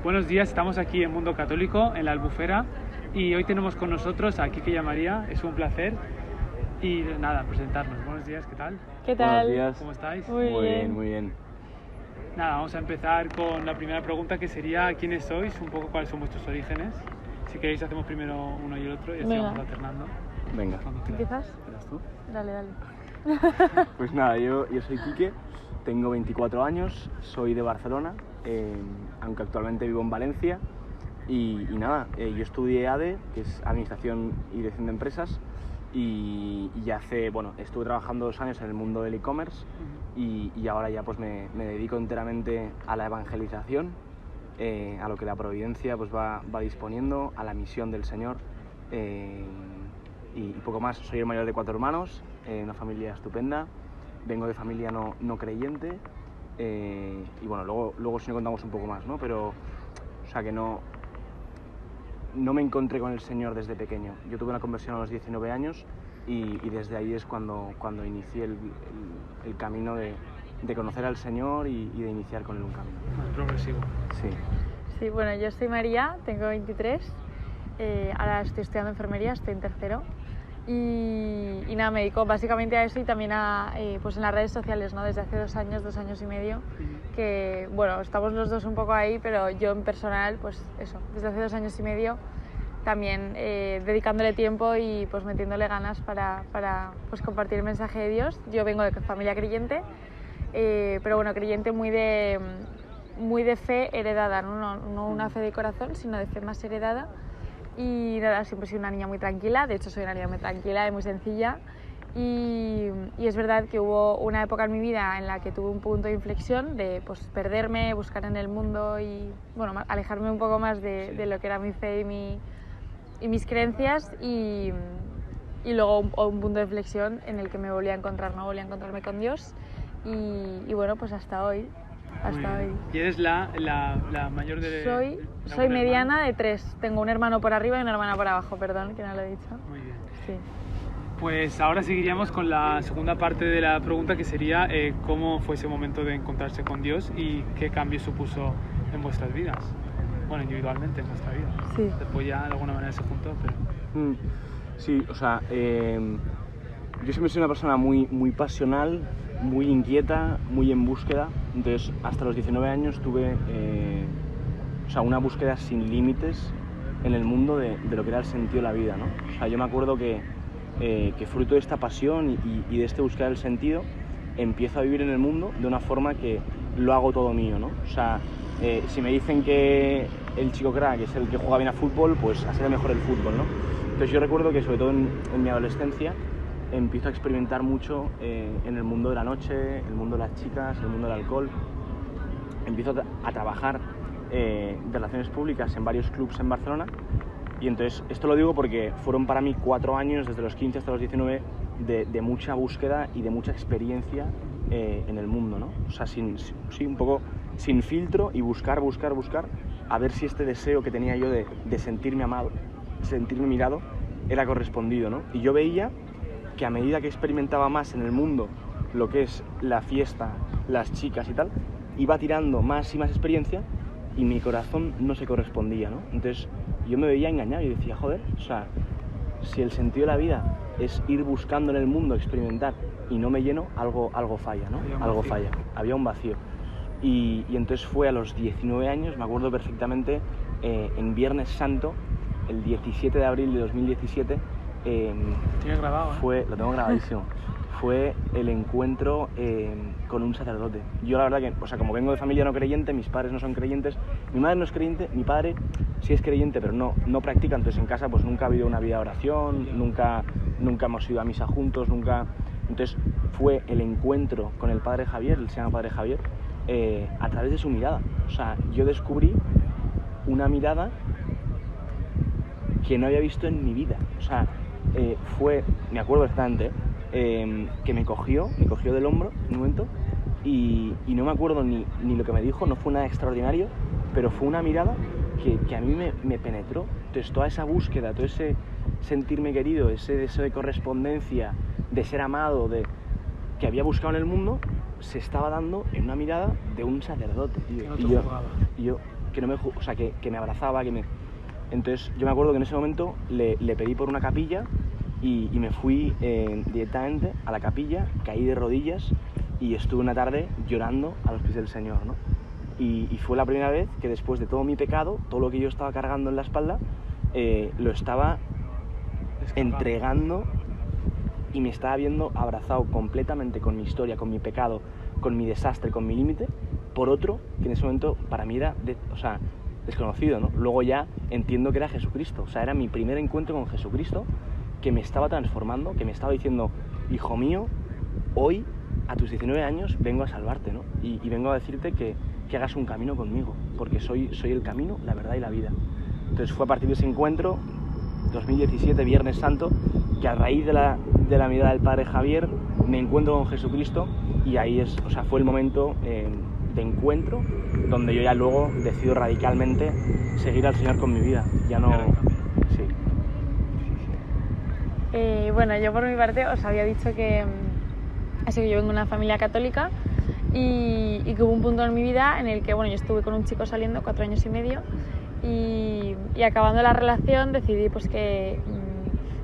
Buenos días, estamos aquí en Mundo Católico, en la Albufera, y hoy tenemos con nosotros a Quique y a María. Es un placer. Y nada, presentarnos. Buenos días, ¿qué tal? ¿Qué tal? Buenos días. ¿Cómo estáis? Muy bien. Muy bien. Nada, vamos a empezar con la primera pregunta, que sería ¿quiénes sois? Un poco cuáles son vuestros orígenes. Si queréis hacemos primero uno y el otro y así Venga. vamos alternando. Venga. Cuando quieras. ¿Empiezas? ¿Eras tú? Dale, dale. Pues nada, yo soy Quique, tengo 24 años, soy de Barcelona, aunque actualmente vivo en Valencia. Y nada, yo estudié ADE, que es Administración y Dirección de Empresas, y estuve trabajando 2 años en el mundo del e-commerce y ahora ya pues me dedico enteramente a la evangelización, a lo que la providencia pues va disponiendo, a la misión del Señor, y poco más. Soy el mayor de 4 hermanos, una familia estupenda, vengo de familia no creyente, y bueno, luego si no contamos un poco más, ¿no? Pero, o sea que no me encontré con el Señor desde pequeño. Yo tuve una conversión a los 19 años y desde ahí es cuando inicié el camino de conocer al Señor y de iniciar con él un camino. Más progresivo. Sí. Sí, bueno, yo soy María, tengo 23, ahora estoy estudiando enfermería, estoy en tercero y nada, me dedico básicamente a eso y también a, pues en las redes sociales, ¿no? Desde hace 2 años y medio, que bueno, estamos los dos un poco ahí, pero yo en personal, pues eso, desde hace 2 años y medio también dedicándole tiempo y pues metiéndole ganas para pues compartir el mensaje de Dios. Yo vengo de familia creyente, pero bueno, creyente muy de fe heredada, no una fe de corazón, sino de fe más heredada. Y nada, siempre he sido una niña muy tranquila, de hecho soy una niña muy tranquila y muy sencilla. Y es verdad que hubo una época en mi vida en la que tuve un punto de inflexión de pues, perderme, buscar en el mundo y bueno, alejarme un poco más de lo que era mi fe y mis creencias y luego un punto de inflexión en el que me volví a encontrarme con Dios y bueno, pues hasta hoy. ¿Y eres la mayor de...? Soy mediana de 3. Tengo un hermano por arriba y una hermana por abajo, perdón, que no lo he dicho. Muy bien. Sí. Pues ahora seguiríamos con la segunda parte de la pregunta, que sería cómo fue ese momento de encontrarse con Dios y qué cambio supuso en vuestras vidas. Bueno, individualmente en vuestra vida. Sí. Después ya de alguna manera se juntó, pero... Sí, o sea, yo siempre he sido una persona muy pasional, muy inquieta, muy en búsqueda. Entonces, hasta los 19 años tuve una búsqueda sin límites en el mundo de lo que era el sentido de la vida, ¿no? O sea, yo me acuerdo que fruto de esta pasión y de este búsqueda del sentido, empiezo a vivir en el mundo de una forma que lo hago todo mío, ¿no? O sea, si me dicen que el chico crack es el que juega bien a fútbol, pues a ser mejor el fútbol, ¿no? Entonces yo recuerdo que sobre todo en mi adolescencia empiezo a experimentar mucho en el mundo de la noche, el mundo de las chicas, el mundo del alcohol. Empiezo a trabajar de relaciones públicas en varios clubs en Barcelona y entonces esto lo digo porque fueron para mí 4 años, desde los 15 hasta los 19, de mucha búsqueda y de mucha experiencia en el mundo, ¿no? O sea, un poco sin filtro y buscar, a ver si este deseo que tenía yo de sentirme amado, sentirme mirado, era correspondido, ¿no? Y yo veía que a medida que experimentaba más en el mundo lo que es la fiesta, las chicas y tal, iba tirando más y más experiencia y mi corazón no se correspondía, ¿no? Entonces yo me veía engañado y decía, joder, o sea, si el sentido de la vida es ir buscando en el mundo, experimentar y no me lleno, algo falla, ¿no? Algo falla, había un vacío. Y entonces fue a los 19 años, me acuerdo perfectamente, en Viernes Santo, el 17 de abril de 2017, ¿Tienes grabado? Lo tengo grabadísimo. Fue el encuentro con un sacerdote. Yo la verdad que, o sea, como vengo de familia no creyente, mis padres no son creyentes, mi madre no es creyente, mi padre sí es creyente, pero no practica, entonces en casa pues nunca ha habido una vida de oración, nunca hemos ido a misa juntos, nunca... Entonces fue el encuentro con el padre Javier, él se llama padre Javier, a través de su mirada. O sea, yo descubrí una mirada que no había visto en mi vida. O sea, me acuerdo bastante, que me cogió del hombro en un momento y no me acuerdo ni lo que me dijo, no fue nada extraordinario, pero fue una mirada que a mí me penetró. Entonces toda esa búsqueda, todo ese sentirme querido, ese deseo de correspondencia, de ser amado, que había buscado en el mundo, se estaba dando en una mirada de un sacerdote, tío. Y yo, que no me, o sea, que me abrazaba, Entonces yo me acuerdo que en ese momento le pedí por una capilla y me fui directamente a la capilla, caí de rodillas y estuve una tarde llorando a los pies del Señor, ¿no? Y fue la primera vez que después de todo mi pecado, todo lo que yo estaba cargando en la espalda, lo estaba entregando y me estaba viendo abrazado completamente con mi historia, con mi pecado, con mi desastre, con mi límite, por otro que en ese momento para mí era desconocido, ¿no? Luego ya entiendo que era Jesucristo, o sea, era mi primer encuentro con Jesucristo que me estaba transformando, que me estaba diciendo, hijo mío, hoy a tus 19 años vengo a salvarte, ¿no? Y vengo a decirte que hagas un camino conmigo, porque soy el camino, la verdad y la vida. Entonces fue a partir de ese encuentro, 2017, Viernes Santo, que a raíz de la mirada del Padre Javier me encuentro con Jesucristo y ahí fue el momento de encuentro donde yo ya luego decido radicalmente seguir al Señor con mi vida. Ya no... Sí. Bueno, yo por mi parte os había dicho que yo vengo de una familia católica y que hubo un punto en mi vida en el que, bueno, yo estuve con un chico saliendo 4 años y medio y acabando la relación decidí pues que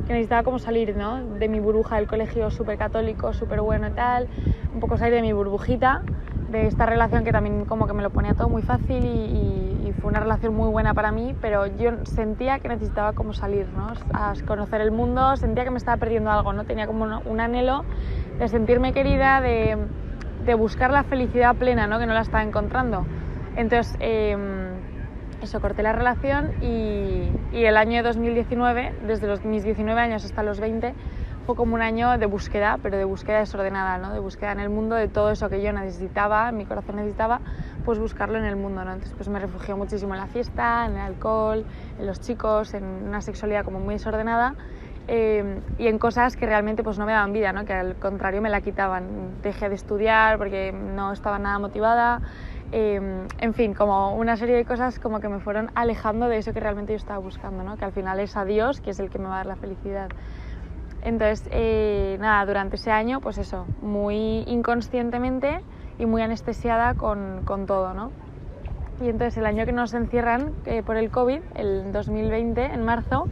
necesitaba como salir, ¿no?, de mi burbuja del colegio súper católico, súper bueno y tal, un poco salir de mi burbujita, de esta relación que también como que me lo ponía todo muy fácil y fue una relación muy buena para mí, pero yo sentía que necesitaba como salir, ¿no?, a conocer el mundo, sentía que me estaba perdiendo algo, ¿no?, tenía como un anhelo de sentirme querida, de buscar la felicidad plena, ¿no?, que no la estaba encontrando. Entonces, corté la relación y el año 2019, desde mis 19 años hasta los 20, fue como un año de búsqueda, pero de búsqueda desordenada, ¿no?, de búsqueda en el mundo de todo eso que yo necesitaba, mi corazón necesitaba, pues buscarlo en el mundo, ¿no? Entonces pues me refugié muchísimo en la fiesta, en el alcohol, en los chicos, en una sexualidad como muy desordenada y en cosas que realmente pues no me daban vida, ¿no?, que al contrario me la quitaban. Dejé de estudiar porque no estaba nada motivada. En fin, como una serie de cosas como que me fueron alejando de eso que realmente yo estaba buscando, ¿no?, que al final es a Dios, que es el que me va a dar la felicidad. Entonces, durante ese año, pues eso, muy inconscientemente y muy anestesiada con todo, ¿no? Y entonces el año que nos encierran por el COVID, el 2020, en marzo,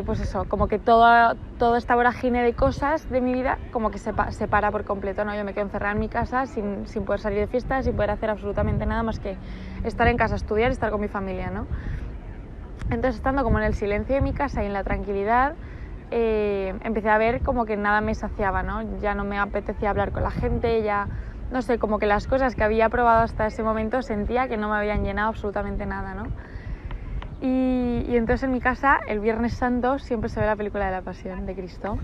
pues eso, como que toda esta vorágine de cosas de mi vida como que se para por completo, ¿no? Yo me quedo encerrada en mi casa sin poder salir de fiesta, sin poder hacer absolutamente nada más que estar en casa, estudiar y estar con mi familia, ¿no? Entonces, estando como en el silencio de mi casa y en la tranquilidad, empecé a ver como que nada me saciaba, ¿no? Ya no me apetecía hablar con la gente, ya, no sé, como que las cosas que había probado hasta ese momento sentía que no me habían llenado absolutamente nada, ¿no? Y entonces en mi casa, el Viernes Santo, siempre se ve la película de la Pasión de Cristo.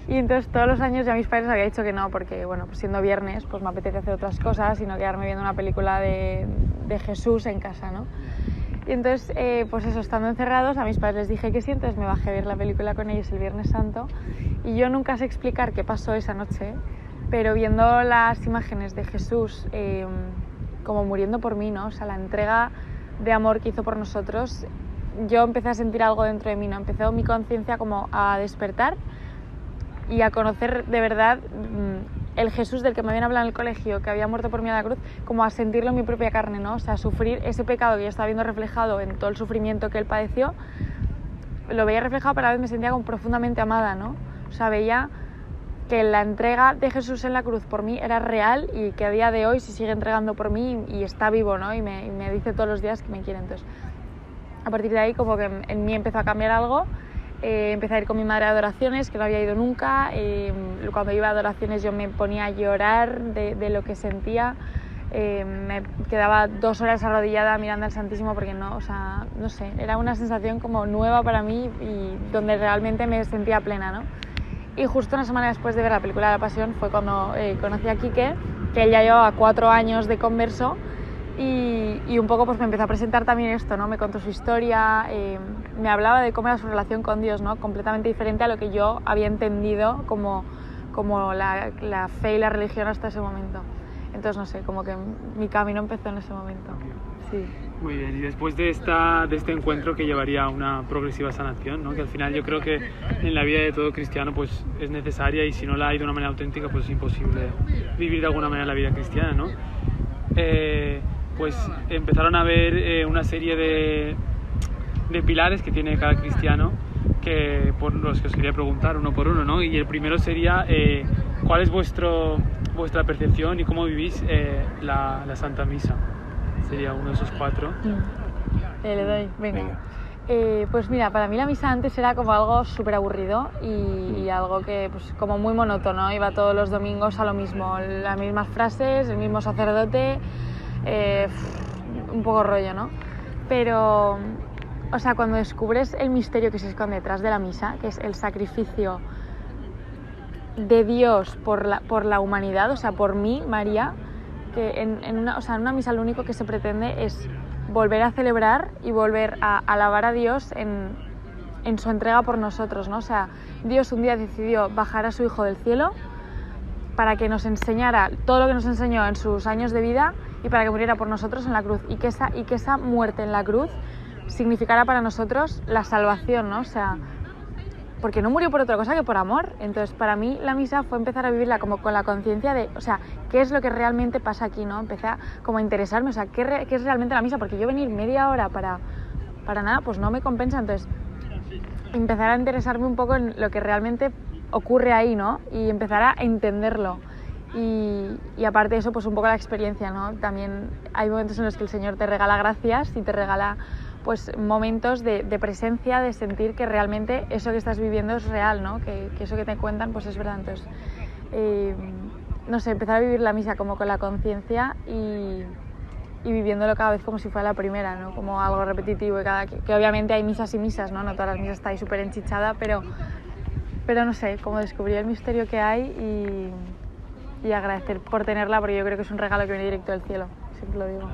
Y entonces todos los años ya mis padres habían dicho que no, porque bueno, pues siendo viernes pues me apetece hacer otras cosas y no quedarme viendo una película de Jesús en casa, ¿no? Y entonces, pues eso, estando encerrados, a mis padres les dije que sí, entonces me bajé a ver la película con ellos el Viernes Santo y yo nunca sé explicar qué pasó esa noche, pero viendo las imágenes de Jesús como muriendo por mí, ¿no? O sea, la entrega de amor que hizo por nosotros, yo empecé a sentir algo dentro de mí, ¿no? Empezó mi conciencia como a despertar y a conocer de verdad el Jesús del que me habían hablado en el colegio, que había muerto por mí a la cruz, como a sentirlo en mi propia carne, ¿no? O sea, sufrir ese pecado que yo estaba viendo reflejado en todo el sufrimiento que él padeció, lo veía reflejado, pero a la vez me sentía como profundamente amada, ¿no? O sea, veía que la entrega de Jesús en la cruz por mí era real y que a día de hoy se sigue entregando por mí y está vivo, ¿no? Y me dice todos los días que me quiere. Entonces, a partir de ahí como que en mí empezó a cambiar algo. Empecé a ir con mi madre a adoraciones, que no había ido nunca. Cuando iba a adoraciones yo me ponía a llorar de lo que sentía. Me quedaba 2 horas arrodillada mirando al Santísimo porque no, o sea, no sé, era una sensación como nueva para mí y donde realmente me sentía plena, ¿no? Y justo una semana después de ver la película de la Pasión fue cuando conocí a Quique, que él ya llevaba 4 años de converso y un poco pues me empezó a presentar también esto, ¿no? Me contó su historia, me hablaba de cómo era su relación con Dios, ¿no? Completamente diferente a lo que yo había entendido como la fe y la religión hasta ese momento. Entonces, no sé, como que mi camino empezó en ese momento. Sí. Muy bien, y después de este encuentro que llevaría a una progresiva sanación, ¿no? Que al final yo creo que en la vida de todo cristiano pues es necesaria y si no la hay de una manera auténtica pues es imposible vivir de alguna manera la vida cristiana, ¿no? pues empezaron a ver una serie de pilares que tiene cada cristiano, que por los que os quería preguntar uno por uno, ¿no? Y el primero sería, ¿cuál es vuestra percepción y cómo vivís la Santa Misa? Sería uno de esos 4. Le doy, venga. Pues mira, para mí la misa antes era como algo súper aburrido y algo que pues como muy monótono, iba todos los domingos a lo mismo, las mismas frases, el mismo sacerdote, un poco rollo, ¿no? Pero, o sea, cuando descubres el misterio que se esconde detrás de la misa, que es el sacrificio de Dios por la humanidad, o sea, por mí, María, que en una misa lo único que se pretende es volver a celebrar y volver a alabar a Dios en su entrega por nosotros, ¿no? O sea, Dios un día decidió bajar a su Hijo del cielo para que nos enseñara todo lo que nos enseñó en sus años de vida y para que muriera por nosotros en la cruz, y que esa muerte en la cruz significara para nosotros la salvación, ¿no? O sea, porque no murió por otra cosa que por amor. Entonces, para mí la misa fue empezar a vivirla como con la conciencia de, o sea, qué es lo que realmente pasa aquí, ¿no? Empecé a como a interesarme, o sea, qué es realmente la misa, porque yo venir media hora para nada, pues no me compensa. Entonces, empezar a interesarme un poco en lo que realmente ocurre ahí, ¿no? Y empezar a entenderlo. Y aparte de eso, pues un poco la experiencia, ¿no? También hay momentos en los que el Señor te regala gracias y te regala pues momentos de presencia, de sentir que realmente eso que estás viviendo es real, ¿no? Que eso que te cuentan pues es verdad. Entonces, no sé, empezar a vivir la misa como con la conciencia y viviéndolo cada vez como si fuera la primera, ¿no? Como algo repetitivo, que obviamente hay misas y misas, ¿no? No todas las misas está ahí súper enchichada, pero no sé, como descubrir el misterio que hay y agradecer por tenerla, porque yo creo que es un regalo que viene directo del cielo, siempre lo digo.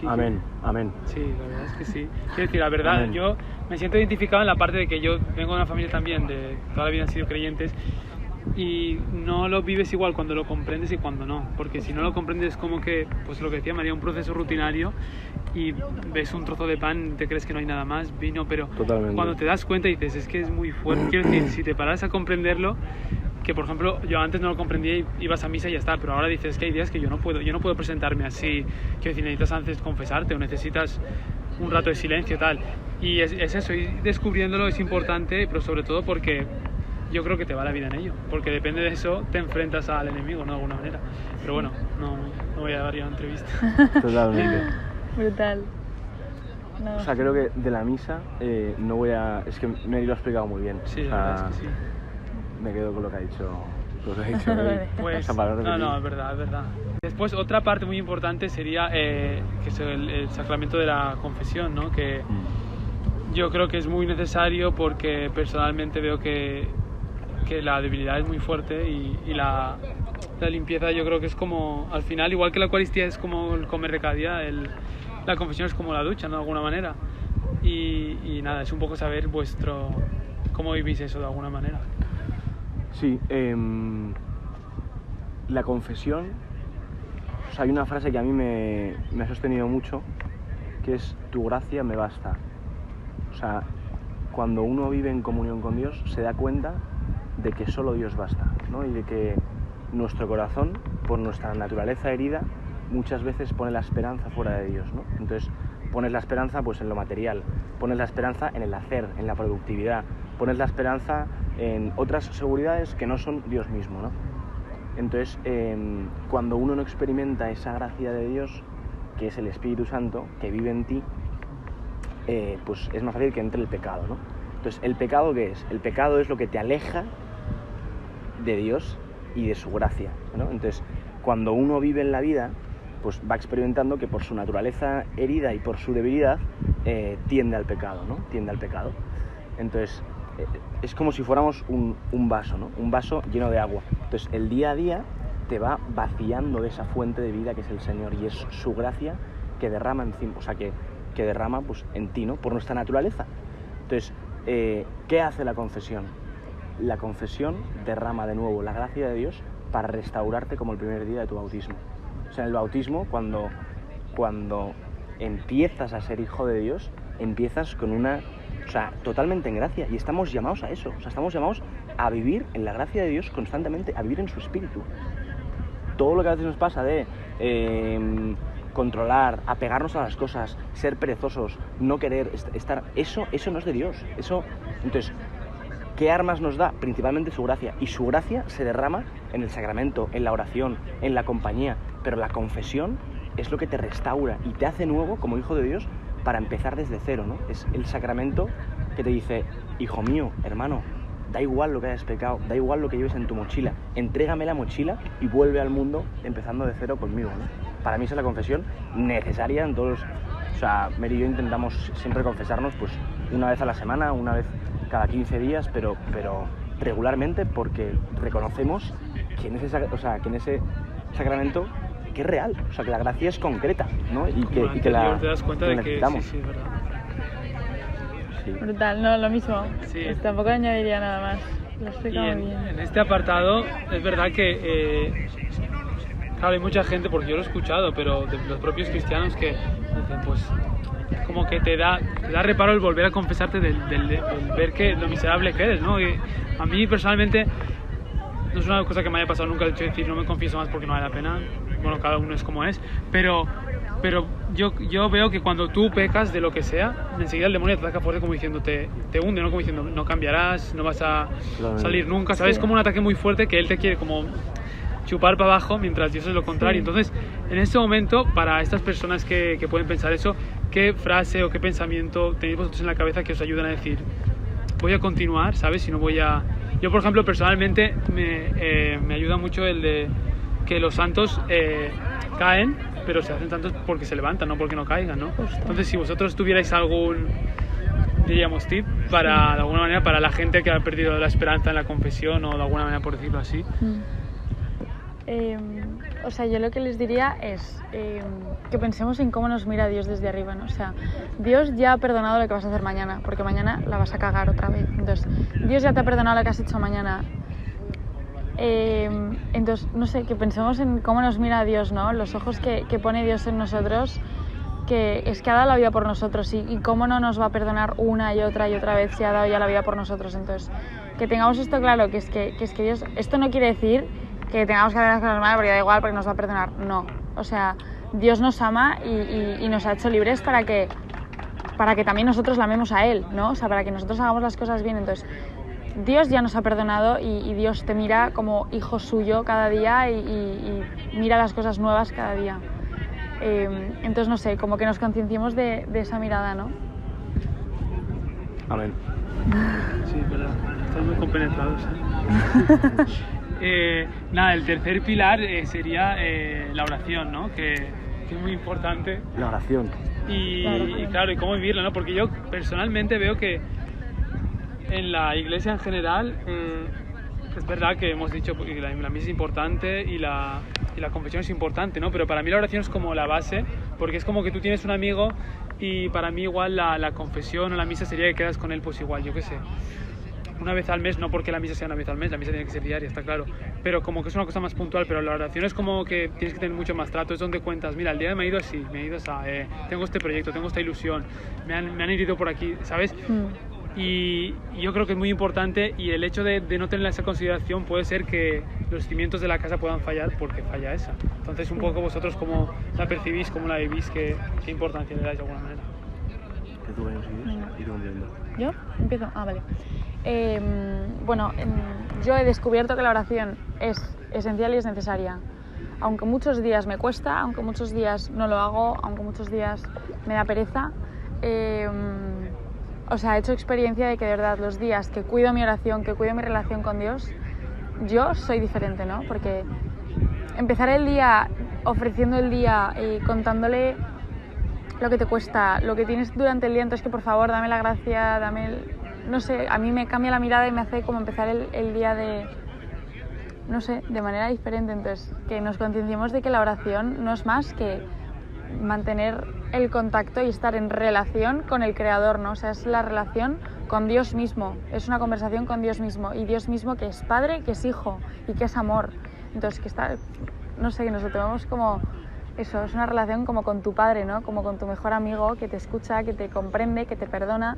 Amén, amén. Sí, la verdad es que sí. Quiero decir, la verdad, Amén. yo me siento identificado en la parte de que yo vengo de una familia también, de toda la vida han sido creyentes, y no lo vives igual cuando lo comprendes y cuando no, porque si no lo comprendes es como que, pues lo que decía María, un proceso rutinario, y ves un trozo de pan, te crees que no hay nada más, vino, pero Totalmente. cuando te das cuenta dices, es que es muy fuerte. Quiero decir, si te paras a comprenderlo, que por ejemplo yo antes no lo comprendía y ibas a misa y ya está, pero ahora dices que hay días que yo no puedo presentarme así. Quiero decir, necesitas antes confesarte o necesitas un rato de silencio, tal, y es eso, y descubriéndolo es importante, pero sobre todo porque yo creo que te va la vida en ello, porque depende de eso te enfrentas al enemigo, ¿no? De alguna manera. Pero bueno, no voy a dar ya una entrevista. Totalmente. Brutal. No. O sea, creo que de la misa no voy a... Es que Mary lo ha explicado muy bien. Sí, o la verdad es que sí. Me quedo con lo que ha dicho Mary. Pues, Esa palabra no, es verdad, es verdad. Después, otra parte muy importante sería que es el sacramento de la confesión, ¿no? Que yo creo que es muy necesario porque personalmente veo que la debilidad es muy fuerte y la limpieza yo creo que es como, al final, igual que la Eucaristía es como el comer de cada día, la confesión es como la ducha, ¿no? De alguna manera. Y nada, es un poco saber cómo vivís eso de alguna manera. Sí, la confesión, o sea, hay una frase que a mí me ha sostenido mucho, que es: tu gracia me basta. O sea, cuando uno vive en comunión con Dios se da cuenta de que solo Dios basta, ¿no? Y de que nuestro corazón, por nuestra naturaleza herida, muchas veces pone la esperanza fuera de Dios, ¿no? Entonces pones la esperanza pues en lo material, pones la esperanza en el hacer, en la productividad, pones la esperanza en otras seguridades que no son Dios mismo, ¿no? Entonces, cuando uno no experimenta esa gracia de Dios, que es el Espíritu Santo, que vive en ti, pues es más fácil que entre el pecado, ¿no? Entonces, ¿el pecado qué es? El pecado es lo que te aleja de Dios y de su gracia, ¿no? Entonces, cuando uno vive en la vida, pues va experimentando que por su naturaleza herida y por su debilidad tiende al pecado, ¿no? Tiende al pecado. Entonces, es como si fuéramos un vaso, ¿no? Un vaso lleno de agua. Entonces, el día a día te va vaciando de esa fuente de vida que es el Señor, y es su gracia que derrama encima, o sea, que derrama pues, en ti, ¿no? Por nuestra naturaleza. Entonces, ¿qué hace la confesión? La confesión derrama de nuevo la gracia de Dios para restaurarte como el primer día de tu bautismo. O sea, en el bautismo, cuando empiezas a ser hijo de Dios, empiezas con o sea, totalmente en gracia, y estamos llamados a eso. O sea, estamos llamados a vivir en la gracia de Dios constantemente, a vivir en su espíritu. todo lo que a veces nos pasa de controlar, apegarnos a las cosas, ser perezosos, no querer estar, eso no es de Dios. Entonces, ¿qué armas nos da? Principalmente su gracia, y su gracia se derrama en el sacramento, en la oración, en la compañía, pero la confesión es lo que te restaura y te hace nuevo como hijo de Dios para empezar desde cero, ¿no? Es el sacramento que te dice, hijo mío, hermano, da igual lo que hayas pecado, da igual lo que lleves en tu mochila, entrégame la mochila y vuelve al mundo empezando de cero conmigo, ¿no? Para mí esa es la confesión necesaria en todos los... O sea, Mary y yo intentamos siempre confesarnos pues una vez a la semana, una vez cada 15 días, pero regularmente, porque reconocemos que en ese sacramento que es real, o sea, que la gracia es concreta, ¿no? Y que la te das cuenta de que necesitamos. sí, es verdad. Sí. Brutal, no, lo mismo. Sí. Tampoco añadiría nada más. Lo Y explica muy bien. en este apartado es verdad que claro, hay mucha gente, porque yo lo he escuchado, pero de los propios cristianos que dicen, pues como que te da reparo el volver a confesarte del ver que lo miserable que eres, ¿no? Y a mí personalmente no es una cosa que me haya pasado nunca, el hecho de decir no me confieso más porque no vale la pena. Bueno, cada uno es como es, pero yo veo que cuando tú pecas de lo que sea, enseguida el demonio te ataca fuerte como diciendo, te hunde, ¿no? Como diciendo, no cambiarás, no vas a salir nunca, ¿sabes? Sí. Como un ataque muy fuerte que él te quiere como chupar para abajo, mientras Dios es lo contrario. Sí. Entonces, en este momento, para estas personas que pueden pensar eso, ¿qué frase o qué pensamiento tenéis vosotros en la cabeza que os ayudan a decir, voy a continuar, ¿sabes? Si no voy a... Yo, por ejemplo, personalmente me ayuda mucho el de que los santos caen, pero se hacen santos porque se levantan, no porque no caigan, ¿no? Justo. Entonces, si vosotros tuvierais algún, diríamos, tip para, de alguna manera, para la gente que ha perdido la esperanza en la confesión o de alguna manera, por decirlo así. O sea, yo lo que les diría es que pensemos en cómo nos mira Dios desde arriba, ¿no? O sea, Dios ya ha perdonado lo que vas a hacer mañana, porque mañana la vas a cagar otra vez. Entonces, Dios ya te ha perdonado lo que has hecho mañana. Entonces, no sé, que pensemos en cómo nos mira Dios, ¿no? Los ojos que pone Dios en nosotros, que es que ha dado la vida por nosotros y cómo no nos va a perdonar una y otra vez si ha dado ya la vida por nosotros. Entonces, que tengamos esto claro, que es que Dios... Esto no quiere decir que tengamos que hacer las cosas mal porque da igual, porque nos va a perdonar. No. O sea, Dios nos ama y nos ha hecho libres para que también nosotros la amemos a Él, ¿no? O sea, para que nosotros hagamos las cosas bien. Entonces, Dios ya nos ha perdonado y Dios te mira como hijo suyo cada día y mira las cosas nuevas cada día. Entonces, no sé, como que nos concienciemos de esa mirada, ¿no? Amén. Sí, verdad. Están muy compenetrados. Nada, el tercer pilar sería la oración, ¿no? Que es muy importante. La oración. Y claro, y cómo vivirla, ¿no? Porque yo personalmente veo que en la iglesia en general es verdad que hemos dicho que la misa es importante y la confesión es importante, ¿no? Pero para mí la oración es como la base, porque es como que tú tienes un amigo y para mí igual la confesión o la misa sería que quedas con él pues igual, yo qué sé, una vez al mes, no porque la misa sea una vez al mes, la misa tiene que ser diaria, está claro, pero como que es una cosa más puntual, pero la oración es como que tienes que tener mucho más trato, es donde cuentas, mira, el día me he ido así, me he ido a tengo este proyecto, tengo esta ilusión, me han herido por aquí, ¿sabes? Y yo creo que es muy importante y el hecho de no tener esa consideración puede ser que los cimientos de la casa puedan fallar porque falla esa. Entonces un poco vosotros cómo la percibís, cómo la vivís, qué importancia le dais de alguna manera. ¿Que tú vayas y tú entiendo? ¿Yo? ¿Empiezo? Ah, vale. Bueno, yo he descubierto que la oración es esencial y es necesaria. Aunque muchos días me cuesta, aunque muchos días no lo hago, aunque muchos días me da pereza, o sea, he hecho experiencia de que de verdad los días que cuido mi oración, que cuido mi relación con Dios, yo soy diferente, ¿no? Porque empezar el día ofreciendo el día y contándole lo que te cuesta, lo que tienes durante el día, entonces que por favor dame la gracia, dame el... No sé, a mí me cambia la mirada y me hace como empezar el día de... No sé, de manera diferente. Entonces, que nos concienciemos de que la oración no es más que mantener el contacto y estar en relación con el Creador, ¿no? O sea, es la relación con Dios mismo, es una conversación con Dios mismo, y Dios mismo que es Padre, que es Hijo y que es amor. Entonces, que está, no sé, que nos lo tomemos como eso, es una relación como con tu Padre, ¿no? Como con tu mejor amigo, que te escucha, que te comprende, que te perdona,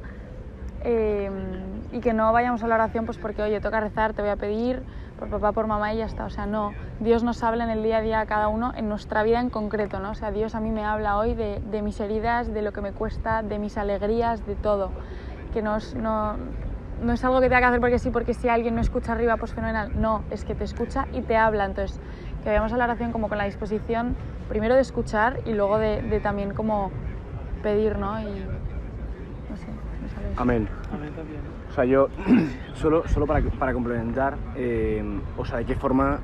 y que no vayamos a la oración pues porque, oye, toca rezar, te voy a pedir, por papá, por mamá y ya está. O sea, no, Dios nos habla en el día a día a cada uno, en nuestra vida en concreto, ¿no? O sea, Dios a mí me habla hoy de mis heridas, de lo que me cuesta, de mis alegrías, de todo. Que no es algo que tenga que hacer porque si alguien no escucha arriba, pues fenomenal. No, es que te escucha y te habla. Entonces, que vayamos a la oración como con la disposición, primero de escuchar y luego de también como pedir, ¿no? Y no sé, no sabes. Amén. Amén también. O sea, yo, solo para complementar, o sea, de qué forma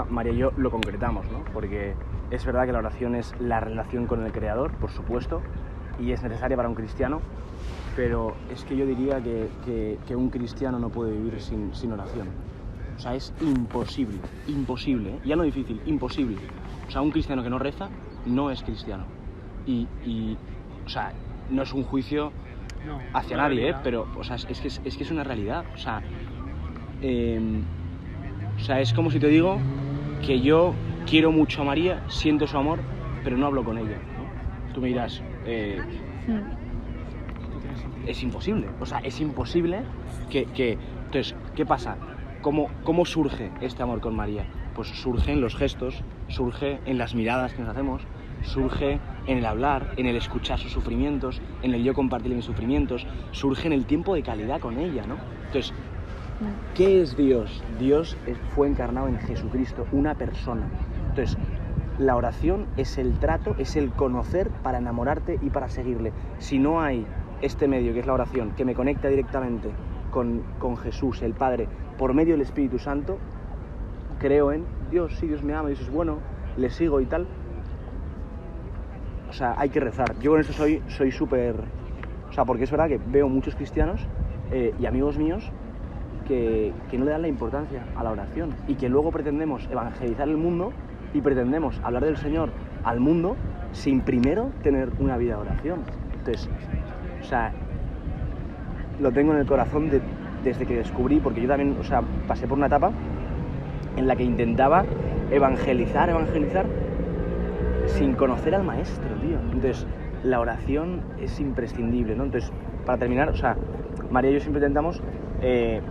María y yo lo concretamos, ¿no? Porque es verdad que la oración es la relación con el Creador, por supuesto, y es necesaria para un cristiano, pero es que yo diría que un cristiano no puede vivir sin oración. O sea, es imposible, ¿eh? Ya no difícil, imposible. O sea, un cristiano que no reza no es cristiano. Y o sea, no es un juicio hacia nadie, pero o sea, es que es una realidad. O sea, es como si te digo que yo quiero mucho a María, siento su amor, pero no hablo con ella, ¿no? Tú me dirás, es imposible. O sea, es imposible que... Entonces, ¿qué pasa? ¿Cómo surge este amor con María? Pues surge en los gestos, surge en las miradas que nos hacemos, surge en el hablar, en el escuchar sus sufrimientos, en el yo compartir mis sufrimientos, surge en el tiempo de calidad con ella, ¿no? Entonces, ¿qué es Dios? Dios fue encarnado en Jesucristo, una persona. Entonces, la oración es el trato, es el conocer para enamorarte y para seguirle. Si no hay este medio, que es la oración, que me conecta directamente con Jesús, el Padre, por medio del Espíritu Santo, creo en Dios, sí, Dios me ama, Dios es bueno, le sigo y tal. O sea, hay que rezar. Yo con eso soy súper... O sea, porque es verdad que veo muchos cristianos y amigos míos que no le dan la importancia a la oración y que luego pretendemos evangelizar el mundo y pretendemos hablar del Señor al mundo sin primero tener una vida de oración. Entonces, o sea, lo tengo en el corazón desde que descubrí, porque yo también, o sea, pasé por una etapa en la que intentaba evangelizar sin conocer al maestro, tío. Entonces, la oración es imprescindible, ¿no? Entonces, para terminar, o sea, María y yo siempre intentamos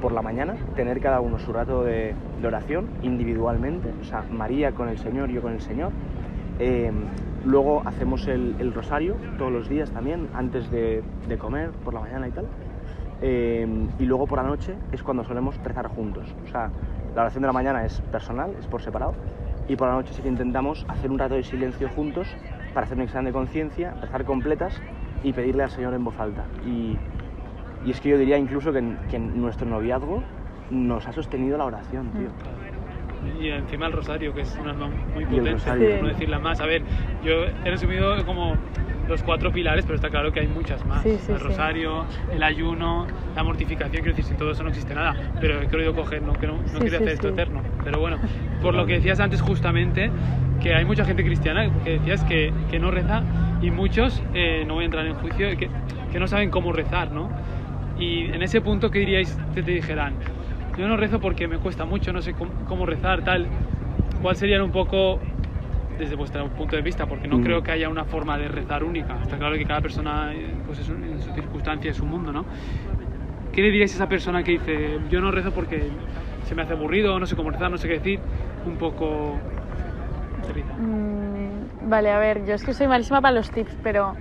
por la mañana tener cada uno su rato de oración individualmente, o sea, María con el Señor, yo con el Señor. Luego hacemos el rosario todos los días también, antes de comer, por la mañana y tal. Y luego por la noche es cuando solemos rezar juntos. O sea, la oración de la mañana es personal, es por separado, y por la noche sí que intentamos hacer un rato de silencio juntos para hacer un examen de conciencia, rezar completas y pedirle al Señor en voz alta. Y es que yo diría incluso que en nuestro noviazgo nos ha sostenido la oración, tío. Y encima el rosario, que es una arma muy potente, Sí. no decirla más. A ver, yo he resumido como los 4 pilares, pero está claro que hay muchas más. Sí, El rosario, el ayuno, la mortificación, quiero decir, sin todo eso no existe nada. Pero he querido coger, no quiero hacer esto eterno. Pero bueno, por lo que decías antes justamente, que hay mucha gente cristiana que decías que no reza y muchos, no voy a entrar en juicio, que no saben cómo rezar, ¿no? Y en ese punto, ¿qué diríais que te dijeran? Yo no rezo porque me cuesta mucho, no sé cómo rezar, tal. ¿Cuál sería un poco, desde vuestro punto de vista? Porque no creo que haya una forma de rezar única. Está claro que cada persona, pues en su circunstancia, es su mundo, ¿no? ¿Qué le diríais a esa persona que dice, yo no rezo porque se me hace aburrido, no sé cómo rezar, no sé qué decir? Un poco... Vale, a ver, yo es que soy malísima para los tips, pero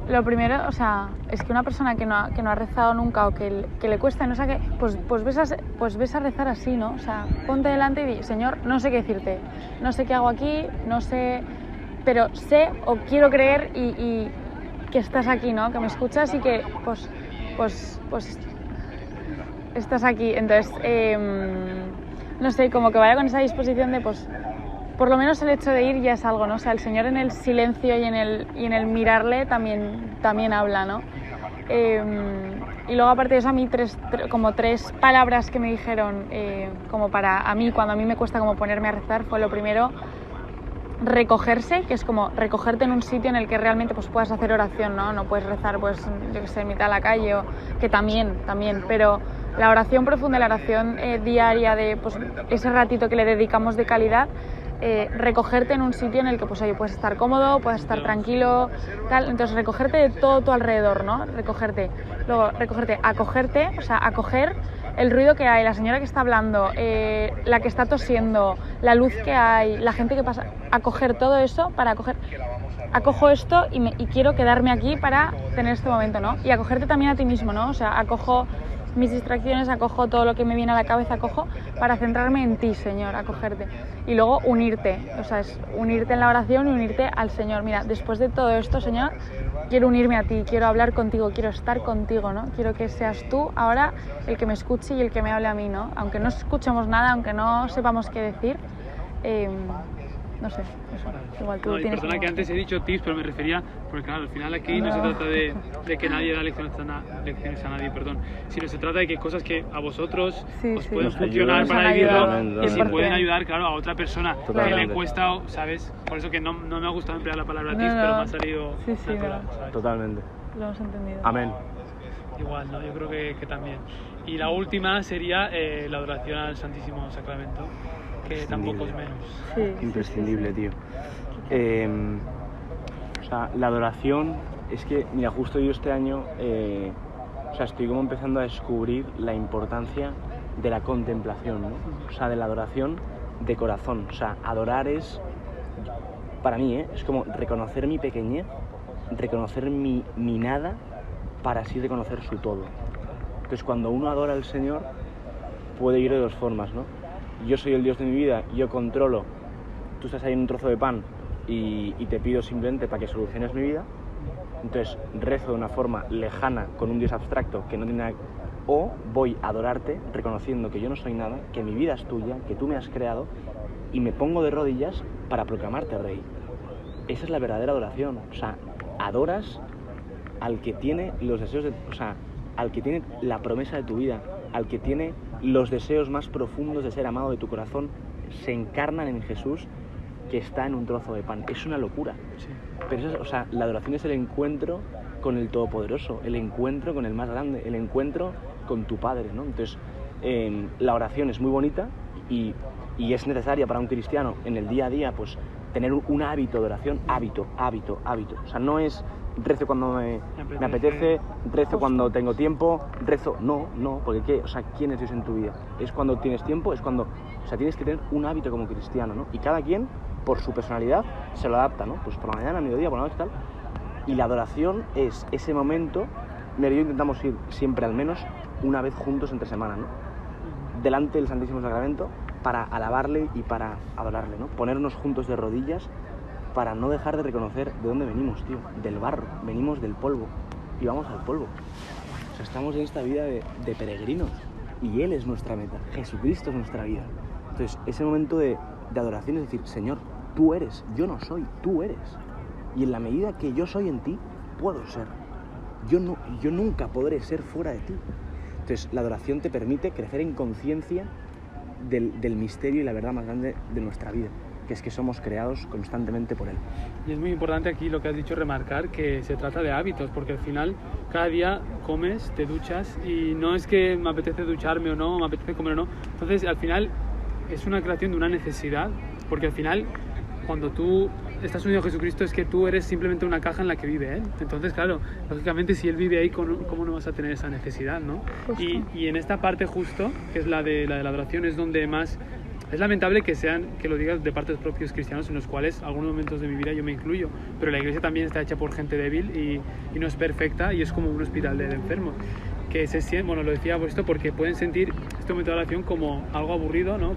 lo primero, o sea, es que una persona que no ha rezado nunca o que le cuesta, no sé qué, pues ves a rezar así, ¿no? O sea, ponte delante y di, Señor, no sé qué decirte, no sé qué hago aquí, no sé, pero sé o quiero creer y que estás aquí, ¿no? Que me escuchas y que, pues estás aquí. Entonces, no sé, como que vaya con esa disposición de, pues, por lo menos el hecho de ir ya es algo, ¿no? O sea, el Señor en el silencio y en el mirarle también habla, ¿no? Y luego, aparte de eso, a mí como tres palabras que me dijeron, como a mí, cuando a mí me cuesta como ponerme a rezar, fue lo primero, recogerse, que es como recogerte en un sitio en el que realmente pues puedas hacer oración, ¿no? No puedes rezar, pues, yo que sé, en mitad de la calle, que también, pero la oración profunda, la oración diaria de pues, ese ratito que le dedicamos de calidad, recogerte en un sitio en el que pues, oye, puedes estar cómodo, puedes estar tranquilo, tal. Entonces recogerte de todo tu alrededor, ¿no? Luego recogerte, acogerte, o sea, acoger el ruido que hay, la señora que está hablando, la que está tosiendo, la luz que hay, la gente que pasa, acoger todo eso para acojo esto y quiero quedarme aquí para tener este momento, ¿no? Y acogerte también a ti mismo, ¿no? O sea, acojo mis distracciones, acojo todo lo que me viene a la cabeza, acojo para centrarme en ti, Señor, acogerte. Y luego unirte, o sea, es unirte en la oración y unirte al Señor. Mira, después de todo esto, Señor, quiero unirme a ti, quiero hablar contigo, quiero estar contigo, ¿no? Quiero que seas tú ahora el que me escuche y el que me hable a mí, ¿no? Aunque no escuchemos nada, aunque no sepamos qué decir, no sé, eso. Igual tú tienes perdona que antes he dicho tips, pero me refería, porque claro, al final aquí no se trata de que nadie da lecciones a nadie, sino se trata de que cosas que a vosotros os pueden funcionar para vivirlo, y si pueden ayudar, claro, a otra persona que le cuesta, ¿sabes? Por eso que no me ha gustado emplear la palabra tips, pero me ha salido natural, ¿sabes? Totalmente. Lo hemos entendido. Amén. Igual, ¿no? Yo creo que también. Y la última sería la adoración al Santísimo Sacramento, que tampoco es menos. Imprescindible, tío. O sea, la adoración es que, mira, justo yo este año, o sea, estoy como empezando a descubrir la importancia de la contemplación, ¿no? O sea, de la adoración de corazón. O sea, adorar es, para mí, es como reconocer mi pequeñez, reconocer mi nada, para así reconocer su todo. Entonces, cuando uno adora al Señor, puede ir de dos formas, ¿no? Yo soy el Dios de mi vida, yo controlo, tú estás ahí en un trozo de pan y te pido simplemente para que soluciones mi vida. Entonces rezo de una forma lejana con un Dios abstracto que no tiene nada, o voy a adorarte reconociendo que yo no soy nada, que mi vida es tuya, que tú me has creado, y me pongo de rodillas para proclamarte Rey. Esa es la verdadera adoración. O sea, adoras al que tiene los deseos o sea, al que tiene la promesa de tu vida, al que tiene los deseos más profundos de ser amado de tu corazón, se encarnan en Jesús, que está en un trozo de pan. Es una locura. Sí. Pero eso, o sea, la adoración es el encuentro con el Todopoderoso, el encuentro con el más grande, el encuentro con tu Padre, ¿no? Entonces, la oración es muy bonita y es necesaria para un cristiano en el día a día, pues, tener un hábito de oración, hábito. O sea, no es rezo cuando me apetece, rezo cuando tengo tiempo, rezo, no, porque ¿qué? O sea, ¿quién es Dios en tu vida? Es cuando tienes tiempo, es cuando, o sea, tienes que tener un hábito como cristiano, ¿no? Y cada quien, por su personalidad, se lo adapta, ¿no? Pues por la mañana, mediodía, por la noche, tal. Y la adoración es ese momento. Mira, yo intentamos ir siempre al menos una vez juntos entre semana, ¿no? Delante del Santísimo Sacramento, para alabarle y para adorarle, ¿no? Ponernos juntos de rodillas para no dejar de reconocer de dónde venimos, tío. Del barro, venimos del polvo y vamos al polvo. O sea, estamos en esta vida de peregrinos y Él es nuestra meta, Jesucristo es nuestra vida. Entonces, ese momento de adoración es decir, Señor, tú eres, yo no soy, tú eres. Y en la medida que yo soy en ti, puedo ser. Yo nunca podré ser fuera de ti. Entonces, la adoración te permite crecer en conciencia del misterio y la verdad más grande de nuestra vida, que es que somos creados constantemente por Él. Y es muy importante aquí lo que has dicho, remarcar que se trata de hábitos, porque al final cada día comes, te duchas y no es que me apetece ducharme o no, me apetece comer o no. Entonces al final es una creación de una necesidad, porque al final cuando tú estás unido a Jesucristo es que tú eres simplemente una caja en la que vive Él. Entonces, claro, lógicamente si Él vive ahí, ¿cómo no vas a tener esa necesidad, no? Y en esta parte justo, que es la de la adoración, es donde más... Es lamentable que lo digas de parte de los propios cristianos, en los cuales algunos momentos de mi vida yo me incluyo, pero la iglesia también está hecha por gente débil y no es perfecta y es como un hospital de enfermos. Que se sienten, bueno, lo decía esto porque pueden sentir este momento de oración como algo aburrido, ¿no?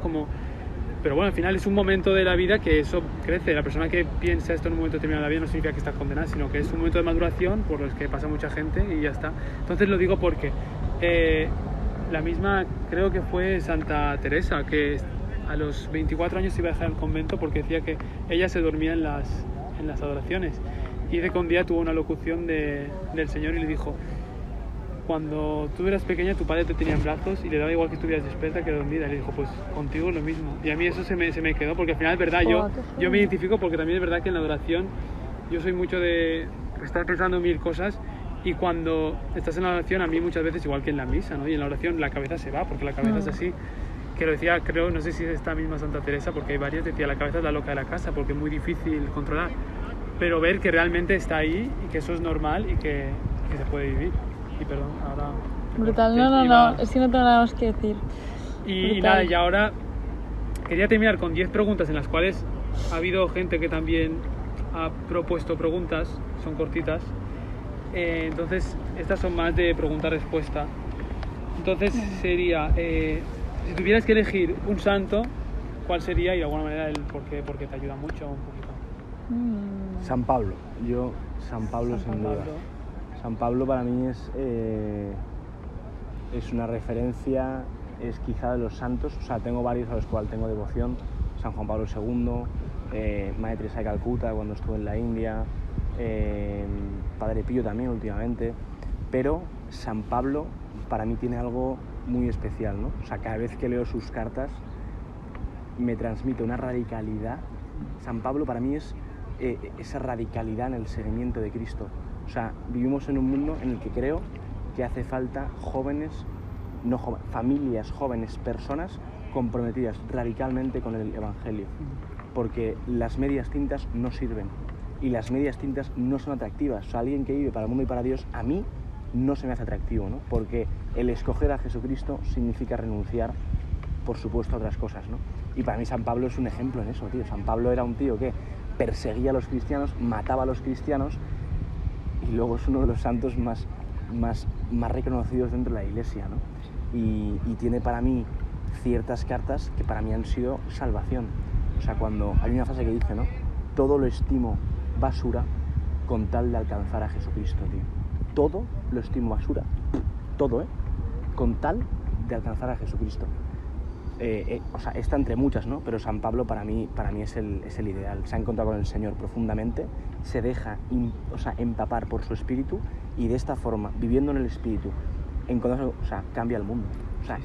Pero bueno, al final es un momento de la vida que eso crece. La persona que piensa esto en un momento determinado de la vida no significa que está condenada, sino que es un momento de maduración por los que pasa mucha gente y ya está. Entonces lo digo porque la misma, creo que fue Santa Teresa, que a los 24 años iba a dejar el convento porque decía que ella se dormía en las adoraciones. Y dice que un día tuvo una locución del Señor y le dijo: cuando tú eras pequeña tu padre te tenía en brazos y le daba igual que estuvieras despierta que dormida. Y le dijo: pues contigo lo mismo. Y a mí eso se me quedó, porque al final es verdad, yo me identifico, porque también es verdad que en la adoración yo soy mucho de estar pensando en mil cosas, y cuando estás en la oración, a mí muchas veces, igual que en la misa, ¿no? Y en la oración la cabeza se va, porque la cabeza es así. Que lo decía, creo, no sé si es esta misma Santa Teresa, porque hay varias, decía: la cabeza es la loca de la casa, porque es muy difícil controlar. Pero ver que realmente está ahí y que eso es normal y que se puede vivir. Y perdón, ahora Brutal, no, es que no tengo nada más que decir. Y nada, y ahora quería terminar con 10 preguntas en las cuales ha habido gente que también ha propuesto preguntas, son cortitas. Entonces, estas son más de pregunta-respuesta. Entonces, sería, si tuvieras que elegir un santo, ¿cuál sería? Y de alguna manera el por qué, porque te ayuda mucho un poquito. San Pablo. Yo, San Pablo sin duda. San Pablo para mí es una referencia, es quizá de los santos, o sea, tengo varios a los cuales tengo devoción. San Juan Pablo II, Madre Teresa de Calcuta cuando estuve en la India, Padre Pío también últimamente, pero San Pablo para mí tiene algo muy especial, ¿no? O sea, cada vez que leo sus cartas me transmite una radicalidad. San Pablo para mí es esa radicalidad en el seguimiento de Cristo. O sea, vivimos en un mundo en el que creo que hace falta familias jóvenes, personas comprometidas radicalmente con el Evangelio, porque las medias tintas no sirven y las medias tintas no son atractivas. O sea, alguien que vive para el mundo y para Dios, a mí no se me hace atractivo, ¿no? Porque el escoger a Jesucristo significa renunciar, por supuesto, a otras cosas, ¿no? Y para mí San Pablo es un ejemplo en eso, tío. San Pablo era un tío que perseguía a los cristianos, mataba a los cristianos y luego es uno de los santos más reconocidos dentro de la Iglesia, ¿no? Y tiene para mí ciertas cartas que para mí han sido salvación. O sea, cuando hay una frase que dice, ¿no? Todo lo estimo basura con tal de alcanzar a Jesucristo, tío. Todo lo estimo basura. Todo, con tal de alcanzar a Jesucristo. O sea, está entre muchas, ¿no? Pero San Pablo para mí es el ideal. Se ha encontrado con el Señor profundamente, se deja empapar por su espíritu y de esta forma, viviendo en el espíritu, cambia el mundo. O sea,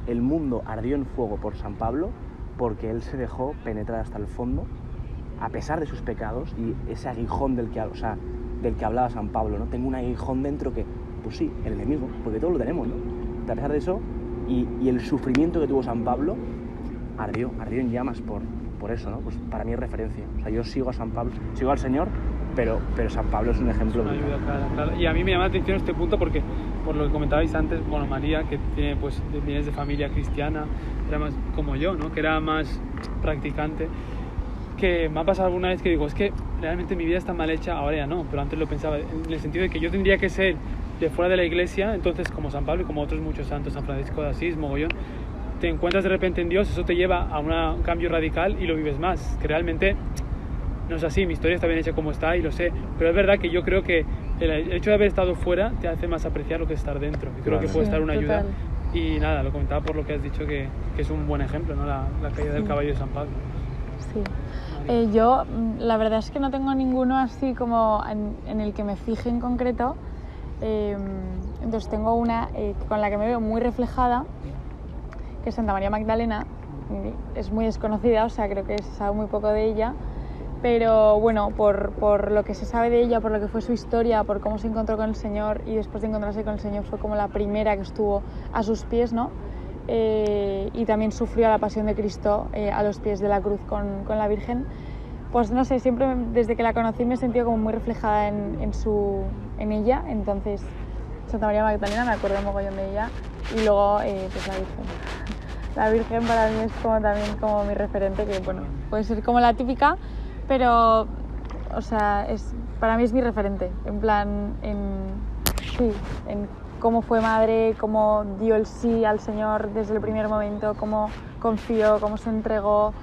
el mundo ardió en fuego por San Pablo porque él se dejó penetrar hasta el fondo, a pesar de sus pecados y ese aguijón del que hablaba San Pablo, ¿no? Tengo un aguijón dentro que, pues sí, el enemigo, porque todos lo tenemos, ¿no? A pesar de eso, y el sufrimiento que tuvo San Pablo ardió en llamas por eso, ¿no? Pues para mí es referencia. O sea, yo sigo a San Pablo, sigo al Señor, pero San Pablo es un ejemplo. Es una ayuda, claro. Y a mí me llama la atención este punto porque, por lo que comentabais antes, bueno, María, que tiene, pues, vienes de familia cristiana, era más como yo, ¿no? Que era más practicante. Que me ha pasado alguna vez que digo, es que realmente mi vida está mal hecha, ahora ya no, pero antes lo pensaba, en el sentido de que yo tendría que ser de fuera de la iglesia, entonces como San Pablo y como otros muchos santos, San Francisco de Asís, mogollón, te encuentras de repente en Dios, eso te lleva a un cambio radical y lo vives más, que realmente no es así, mi historia está bien hecha como está y lo sé, pero es verdad que yo creo que el hecho de haber estado fuera te hace más apreciar lo que es estar dentro, y creo que puede estar una ayuda. Y nada, lo comentaba por lo que has dicho, que es un buen ejemplo, ¿no? La caída del caballo de San Pablo. Sí. Yo la verdad es que no tengo ninguno así como en el que me fije en concreto. Entonces tengo una con la que me veo muy reflejada, que es Santa María Magdalena. Es muy desconocida, o sea, creo que se sabe muy poco de ella, pero bueno, por lo que se sabe de ella, por lo que fue su historia, por cómo se encontró con el Señor y después de encontrarse con el Señor fue como la primera que estuvo a sus pies, ¿no? Y también sufrió la pasión de Cristo a los pies de la cruz con la Virgen. Pues no sé, siempre desde que la conocí me he sentido como muy reflejada en ella. Entonces Santa María Magdalena, me acuerdo mogollón de ella, y luego pues la Virgen. La Virgen para mí es como también como mi referente, que bueno, puede ser como la típica, pero o sea, para mí es mi referente, en plan, en cómo fue madre, cómo dio el sí al Señor desde el primer momento, cómo confió, cómo se entregó.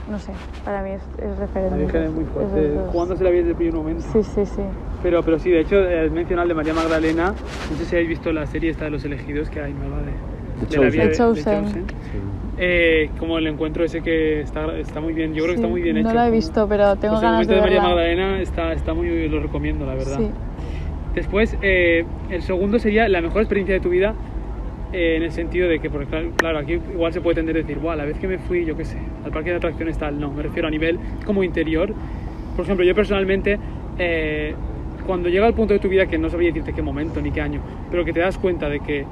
No sé, para mí es referente. La Virgen es muy fuerte, jugándose la vida desde el primer momento. Sí. Pero sí, de hecho, has mencionado el de María Magdalena. No sé si habéis visto la serie esta de los elegidos que hay nueva de la vida de Chosen. Sí. Como el encuentro ese que está muy bien, yo creo que está muy bien hecho. No lo he visto, pero tengo ganas de verla. El momento de María Magdalena está muy, lo recomiendo, la verdad. Sí. Después, el segundo sería la mejor experiencia de tu vida, en el sentido de que, porque claro, aquí igual se puede tender a decir, la vez que me fui, yo qué sé, al parque de atracciones tal, no, me refiero a nivel como interior. Por ejemplo, yo personalmente, cuando llega el punto de tu vida, que no sabría decirte qué momento ni qué año, pero que te das cuenta de que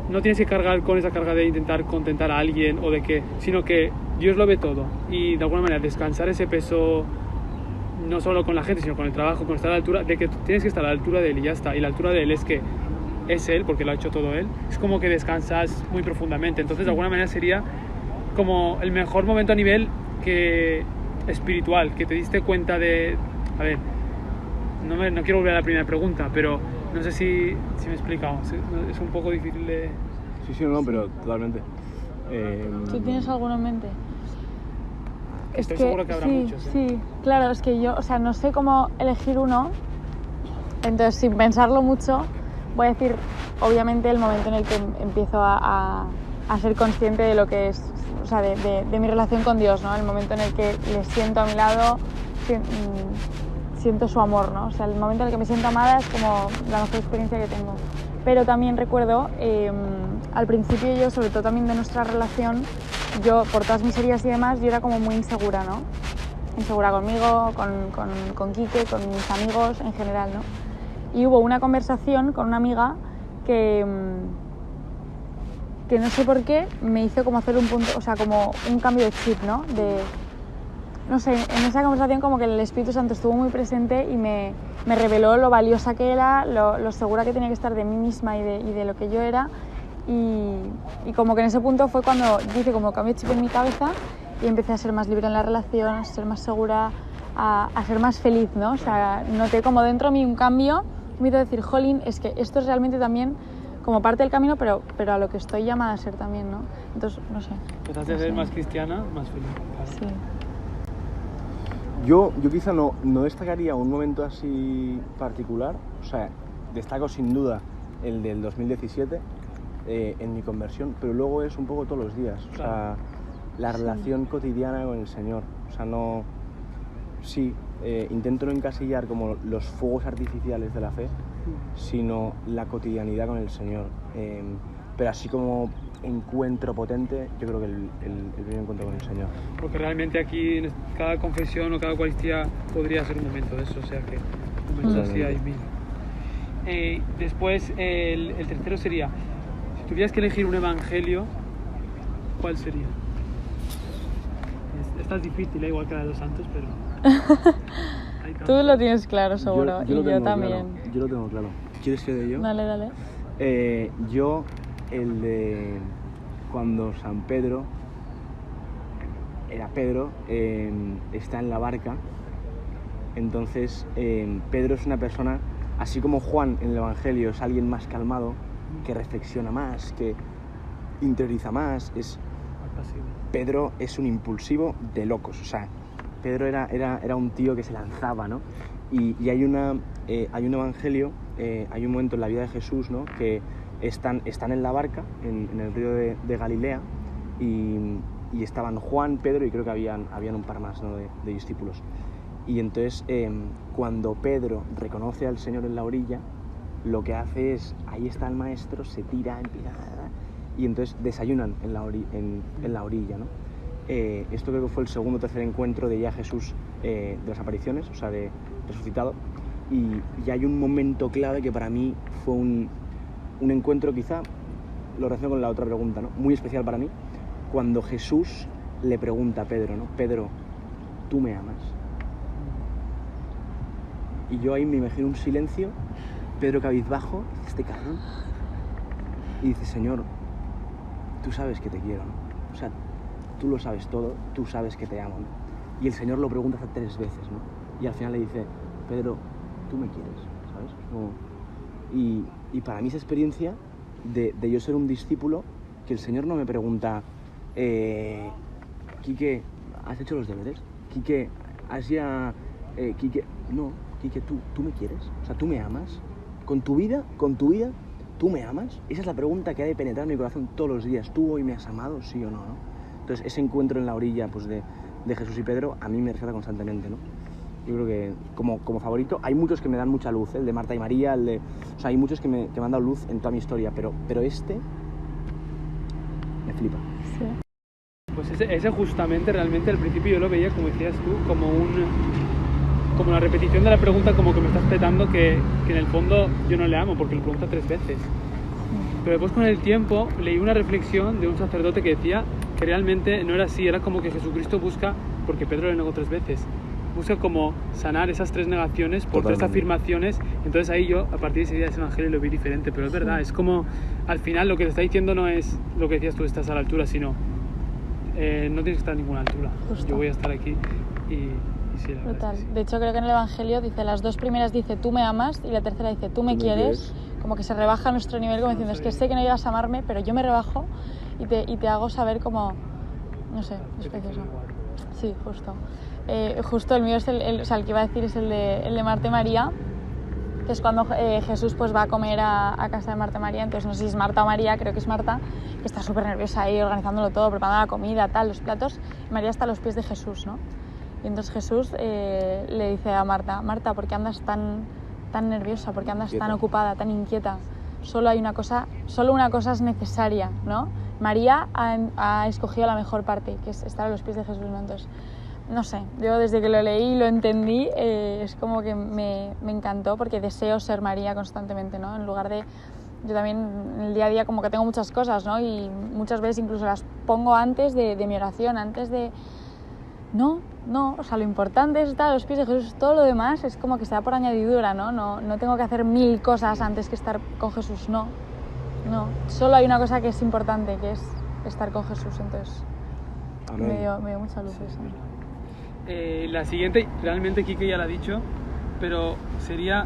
no tienes que cargar con esa carga de intentar contentar a alguien, sino que Dios lo ve todo, y de alguna manera descansar ese peso, no solo con la gente, sino con el trabajo, con estar a la altura, de que tienes que estar a la altura de Él y ya está. Y la altura de Él es que es Él, porque lo ha hecho todo Él, es como que descansas muy profundamente. Entonces, de alguna manera sería como el mejor momento a nivel espiritual, que te diste cuenta de... A ver, no quiero volver a la primera pregunta, pero no sé si me he explicado. Es un poco difícil de... Sí, no, pero totalmente. ¿Tú tienes alguno en mente? Estoy seguro que habrá muchos. Sí, claro, es que yo, o sea, no sé cómo elegir uno, entonces sin pensarlo mucho voy a decir, obviamente, el momento en el que empiezo a ser consciente de lo que es, o sea, de mi relación con Dios, ¿no? El momento en el que le siento a mi lado, siento su amor, ¿no? O sea, el momento en el que me siento amada es como la mejor experiencia que tengo. Pero también recuerdo, al principio yo, sobre todo también de nuestra relación, yo, por todas mis heridas y demás, yo era como muy insegura, ¿no? Insegura conmigo, con Quique, con mis amigos en general, ¿no? Y hubo una conversación con una amiga que no sé por qué me hizo como hacer un punto, o sea, como un cambio de chip, ¿no? No sé, en esa conversación como que el Espíritu Santo estuvo muy presente y me reveló lo valiosa que era, lo segura que tenía que estar de mí misma y de lo que yo era. Y como que en ese punto fue cuando hice como cambio de chip en mi cabeza y empecé a ser más libre en la relación, a ser más segura, a ser más feliz, ¿no? O sea, noté como dentro de mí un cambio, me hizo decir, jolín, es que esto es realmente también como parte del camino, pero a lo que estoy llamada a ser también, ¿no? Entonces, no sé. Empezaste a ser más cristiana, más feliz. Sí. Yo quizá no destacaría un momento así particular, o sea, destaco sin duda el del 2017 en mi conversión, pero luego es un poco todos los días, o sea, la relación cotidiana con el Señor, o sea, no... Sí, intento no encasillar como los fuegos artificiales de la fe, sino la cotidianidad con el Señor, pero así como encuentro potente, yo creo que el primer encuentro con el Señor. Porque realmente aquí en cada confesión o cada Eucaristía podría ser un momento de eso, o sea que momentos así hay mil. Después el tercero sería, si tuvieras que elegir un evangelio, ¿cuál sería? Esta es difícil, igual que la de los santos, pero... Tú lo tienes claro, seguro, yo y yo también. Claro. Yo lo tengo claro. ¿Quieres que de yo? Dale. Yo, el de cuando San Pedro, era Pedro, está en la barca. Entonces, Pedro es una persona, así como Juan en el Evangelio es alguien más calmado, que reflexiona más, que interioriza más. Pedro es un impulsivo de locos, o sea, Pedro era un tío que se lanzaba, ¿no? Y hay un evangelio, hay un momento en la vida de Jesús, ¿no? Que están en la barca, en el río de Galilea, y estaban Juan, Pedro y creo que habían un par más, ¿no? de discípulos. Y entonces, cuando Pedro reconoce al Señor en la orilla, lo que hace es, ahí está el maestro, se tira, empieza, y entonces desayunan en la orilla, ¿no? Esto creo que fue el segundo o tercer encuentro de ya Jesús de las apariciones, o sea, de resucitado, y hay un momento clave que para mí fue un encuentro, quizá lo relaciono con la otra pregunta, ¿no? Muy especial para mí, cuando Jesús le pregunta a Pedro, ¿no? Pedro, ¿tú me amas? Y yo ahí me imagino un silencio, Pedro cabizbajo, este cabrón, y dice, Señor, tú sabes que te quiero, ¿no? O sea, tú lo sabes todo, tú sabes que te amo, ¿no? Y el Señor lo pregunta hasta 3 veces, ¿no? Y al final le dice, Pedro, tú me quieres, ¿sabes? No. Y para mí esa experiencia de yo ser un discípulo, que el Señor no me pregunta, Quique, ¿has hecho los deberes? Quique, ¿has ya...? Quique, no, Quique, ¿tú me quieres? O sea, ¿tú me amas? ¿Con tu vida, tú me amas? Esa es la pregunta que ha de penetrar en mi corazón todos los días. ¿Tú hoy me has amado, sí o no, no? Entonces, ese encuentro en la orilla, pues, de Jesús y Pedro, a mí me rescata constantemente, ¿no? Yo creo que, como favorito, hay muchos que me dan mucha luz, ¿eh? El de Marta y María, o sea, hay muchos que me han dado luz en toda mi historia, pero este me flipa. Sí. Pues ese justamente, realmente, al principio yo lo veía, como decías tú, como la repetición de la pregunta, como que me estás petando que en el fondo yo no le amo, porque lo pregunta 3 veces. Pero después, con el tiempo, leí una reflexión de un sacerdote que decía que realmente no era así, era como que Jesucristo busca, porque Pedro le negó 3 veces, busca como sanar esas 3 negaciones por 3 Totalmente. afirmaciones. Entonces ahí yo, a partir de ese día, ese evangelio lo vi diferente. Pero es verdad, es como, al final lo que te está diciendo no es lo que decías tú, estás a la altura, sino no tienes que estar a ninguna altura. Justo. Yo voy a estar aquí y sí, la verdad Brutal. es que sí. De hecho, creo que en el Evangelio dice, las 2 primeras dice, tú me amas, y la tercera dice, tú me quieres. Como que se rebaja nuestro nivel, como diciendo, es que sé que no llegas a amarme, pero yo me rebajo y te hago saber como, no sé, es Que te precioso. quiero igual. Sí, justo. Justo el mío es o sea, el que iba a decir es el de Marta y María, que es cuando Jesús pues va a comer a casa de Marta y María. Entonces no sé si es Marta o María, creo que es Marta, que está súper nerviosa ahí organizándolo todo, preparando la comida, tal, los platos, y María está a los pies de Jesús, ¿no? Y entonces Jesús le dice a Marta, Marta, ¿por qué andas tan nerviosa? ¿Por qué andas tan Inquieta. ocupada, tan inquieta? Solo una cosa es necesaria, ¿no? María ha escogido la mejor parte, que es estar a los pies de Jesús, ¿no? Entonces, no sé, yo desde que lo leí y lo entendí, es como que me encantó, porque deseo ser María constantemente, ¿no? En lugar de... Yo también en el día a día como que tengo muchas cosas, ¿no? Y muchas veces incluso las pongo antes de mi oración, antes de... No, o sea, lo importante es estar a los pies de Jesús. Todo lo demás es como que se da por añadidura, ¿no? No tengo que hacer 1000 cosas antes que estar con Jesús, no. Solo hay una cosa que es importante, que es estar con Jesús. Entonces, Amén. me dio mucha luz eso. La siguiente, realmente Quique ya la ha dicho, pero sería,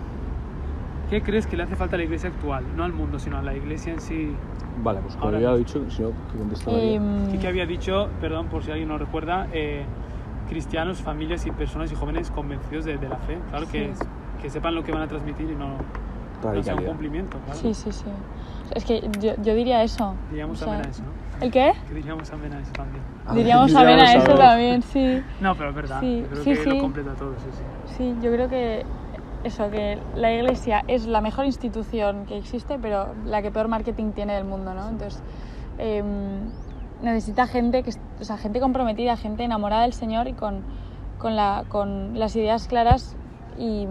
¿qué crees que le hace falta a la iglesia actual? No al mundo, sino a la iglesia en sí. Vale, pues como Ahora ya he mismo. dicho, si no, que conteste María. Quique había dicho, perdón por si alguien no recuerda, cristianos, familias y personas y jóvenes convencidos de la fe. Claro, Sí. que sepan lo que van a transmitir y no sea un Radicalidad. cumplimiento. Claro. Sí. Es que yo diría eso. Diríamos O sea, amén a eso, ¿no? ¿El qué? Que diríamos amén a eso también. Diríamos amén a eso también, sí. No, pero es verdad. Sí, Yo creo sí, que sí. lo completa todo, sí. Sí, yo creo que eso, que la iglesia es la mejor institución que existe, pero la que peor marketing tiene del mundo, ¿no? Entonces, necesita gente, gente comprometida, gente enamorada del Señor y con las ideas claras y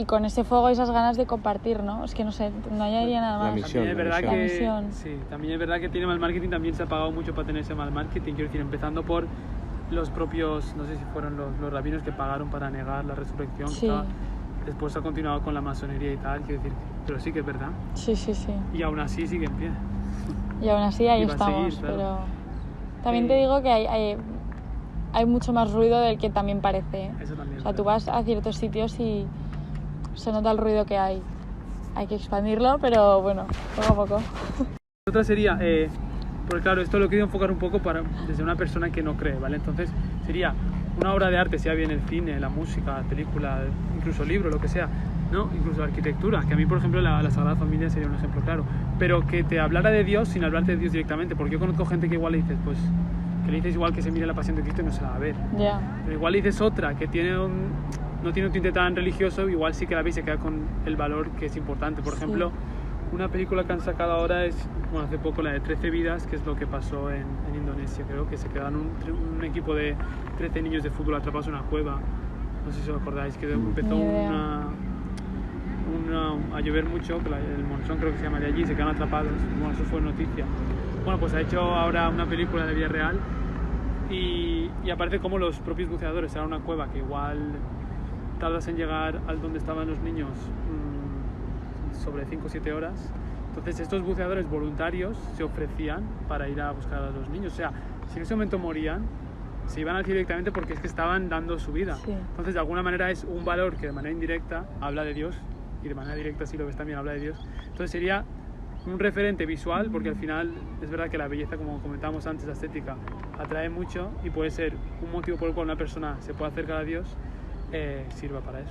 con ese fuego y esas ganas de compartir, ¿no? Es que no sé, no añadiría nada La más. misión. También es verdad la que misión. sí, también es verdad que tiene mal marketing, también se ha pagado mucho para tener ese mal marketing, quiero decir, empezando por los propios, no sé si fueron los rabinos que pagaron para negar la resurrección, Sí. después ha continuado con la masonería y tal, quiero decir, pero sí que es verdad, Sí. y aún así sigue en pie. Y aún así ahí Y va a seguir, estamos, claro. pero también te digo que hay mucho más ruido del que también parece, ¿eh? Eso también. O sea, tú vas a ciertos sitios y se nota el ruido que hay. Hay que expandirlo, pero bueno, poco a poco. Otra sería, porque claro, esto lo he querido enfocar un poco desde una persona que no cree, ¿vale? Entonces sería una obra de arte, sea bien el cine, la música, la película, incluso libro, lo que sea, ¿no? Incluso la arquitectura, que a mí, por ejemplo, la Sagrada Familia sería un ejemplo claro, pero que te hablara de Dios sin hablarte de Dios directamente, porque yo conozco gente que igual le dices, pues, que le dices igual que se mire la Pasión de Cristo y no se la va a ver. Ya. Pero igual le dices otra que no tiene un tinte tan religioso, igual sí que la ve y se queda con el valor que es importante. Por Sí. ejemplo, una película que han sacado ahora es, bueno, hace poco la de 13 vidas, que es lo que pasó en Indonesia, creo que se quedaron un equipo de 13 niños de fútbol atrapados en una cueva. No sé si os acordáis, que empezó Ni idea. a llover mucho, que el monzón creo que se llama de allí, se quedaron atrapados. Bueno, eso fue noticia. Bueno, pues ha hecho ahora una película de vida real y aparece como los propios buceadores eran una cueva que igual tardas en llegar al donde estaban los niños sobre 5 o 7 horas. Entonces estos buceadores voluntarios se ofrecían para ir a buscar a los niños. O sea, si en ese momento morían, se iban al cielo directamente porque es que estaban dando su vida. Sí. Entonces de alguna manera es un valor que de manera indirecta habla de Dios y de manera directa, si lo ves también, habla de Dios. Entonces sería un referente visual, porque al final es verdad que la belleza, como comentábamos antes, la estética, atrae mucho y puede ser un motivo por el cual una persona se puede acercar a Dios, sirva para eso.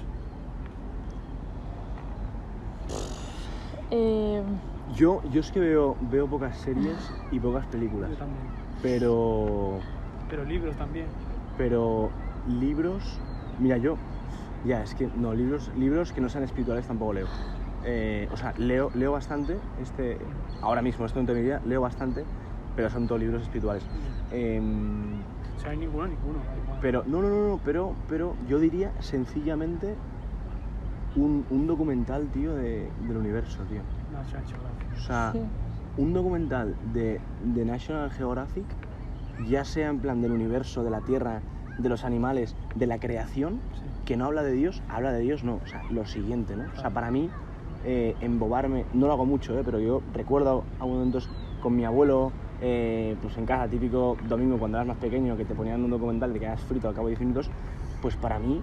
Yo es que veo pocas series y pocas películas, Yo también. pero Libros también. libros, mira, es que no, libros que no sean espirituales tampoco leo. O sea, leo bastante, ahora mismo, esto en mi vida, leo bastante, pero son todos libros espirituales. O sea, hay ninguno. Pero no, pero yo diría sencillamente un documental, tío, del universo, tío. National Geographic. O sea, Sí. un documental de National Geographic, ya sea en plan del universo, de la Tierra, de los animales, de la creación, que no habla de Dios, habla de Dios no, o sea, lo siguiente, ¿no? O sea, para mí, embobarme, no lo hago mucho, pero yo recuerdo a momentos con mi abuelo, pues en casa, típico domingo cuando eras más pequeño, que te ponían un documental de que eras frito al cabo de 10 minutos, pues para mí,